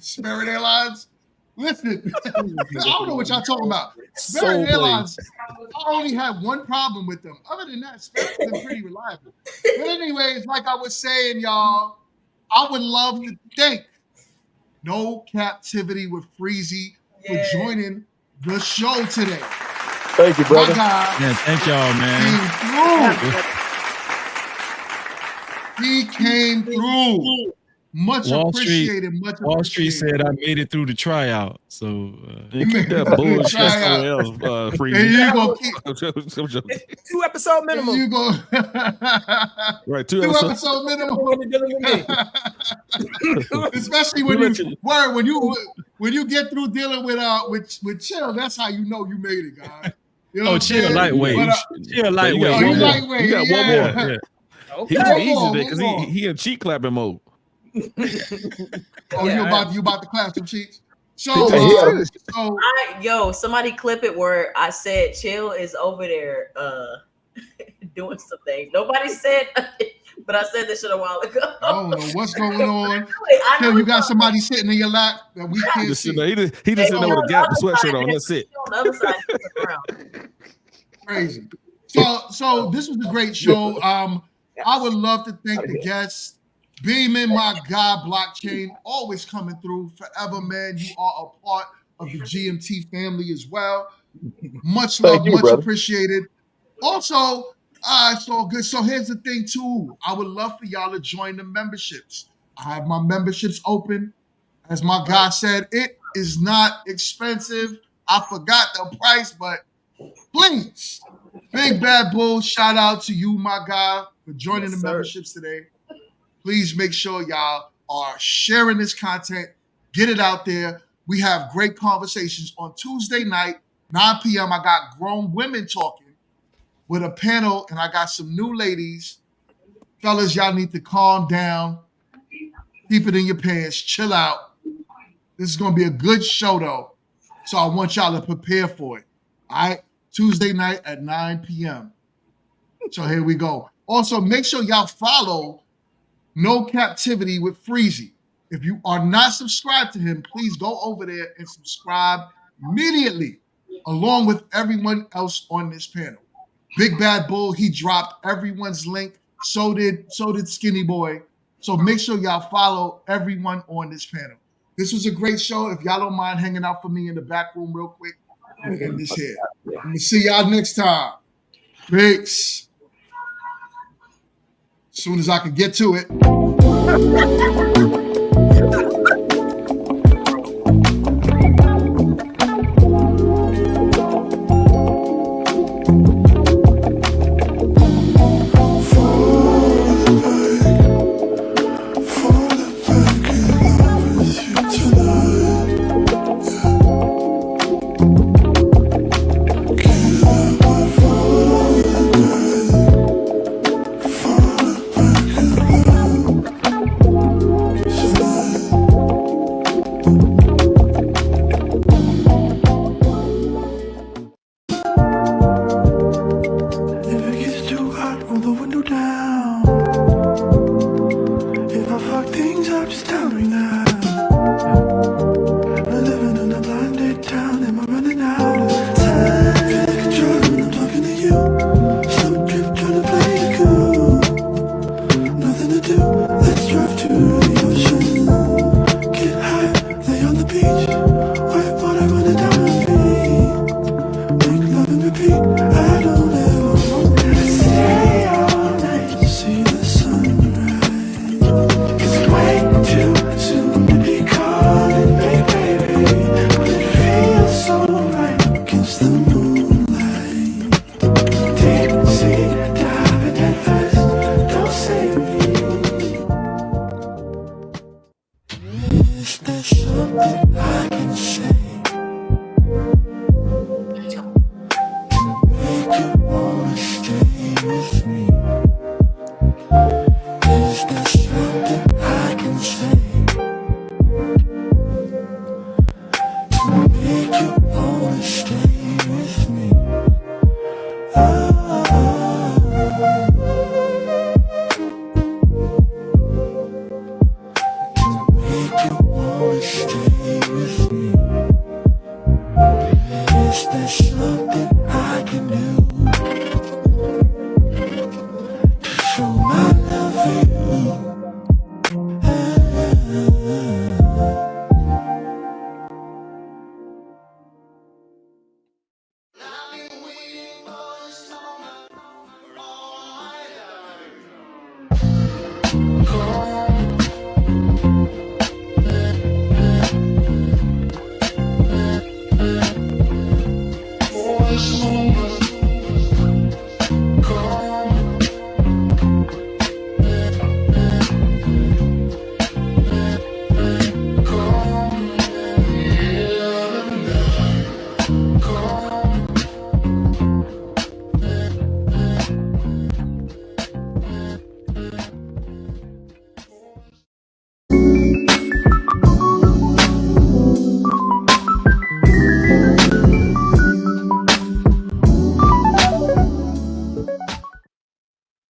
Spirit Airlines. Listen, I don't know what y'all talking about. Spirit Airlines, I only had one problem with them. Other than that, Spirit's been pretty reliable. But anyways, like I was saying, y'all, I would love to thank No Captivity with Freezy for joining the show today. Thank you, brother. Yeah, thank y'all, man. He came through. Much appreciated. Wall Street said I made it through the tryout. So you keep that bullshit somewhere else, Freezy. And you gonna keep 2 episode minimum. You go right, 2 episode minimum. Especially when you get through dealing with Chill, that's how you know you made it, guys. You know Chill lightweight. Chill lightweight. You lightweight. You got one more. Yeah. Okay. He's easy today because he in cheek clapping mode. You about to clap some cheeks? So, somebody clip it where I said Chill is over there doing some things. Nobody said, but I said this shit a while ago. I don't know what's going on. Chill, you got somebody sitting in your lap that we can't see. He just sitting there with a Gap sweatshirt on. That's it. On the other side of the ground. Crazy. So this was a great show. I would love to thank the guests. Beeman, my guy, Blockchain, always coming through forever, man. You are a part of the GMT family as well. Much love, much appreciated. Also, it's all good. So here's the thing, too. I would love for y'all to join the memberships. I have my memberships open. As my guy said, it is not expensive. I forgot the price, but please, Big Bad Bull, shout out to you, my guy, for joining the memberships today. Please make sure y'all are sharing this content. Get it out there. We have great conversations on Tuesday night, 9 p.m. I got grown women talking with a panel, and I got some new ladies. Fellas, y'all need to calm down. Keep it in your pants. Chill out. This is going to be a good show, though. So I want y'all to prepare for it. All right? Tuesday night at 9 p.m. So here we go. Also, make sure y'all follow No Captivity with Freezy. If you are not subscribed to him, please go over there and subscribe immediately, along with everyone else on this panel. Big Bad Bull, he dropped everyone's link. So did Skinny Boy. So make sure y'all follow everyone on this panel. This was a great show. If y'all don't mind hanging out for me in the back room real quick, we'll end this here. I'm gonna see y'all next time. Peace. As soon as I can get to it. Make you wanna stay with me.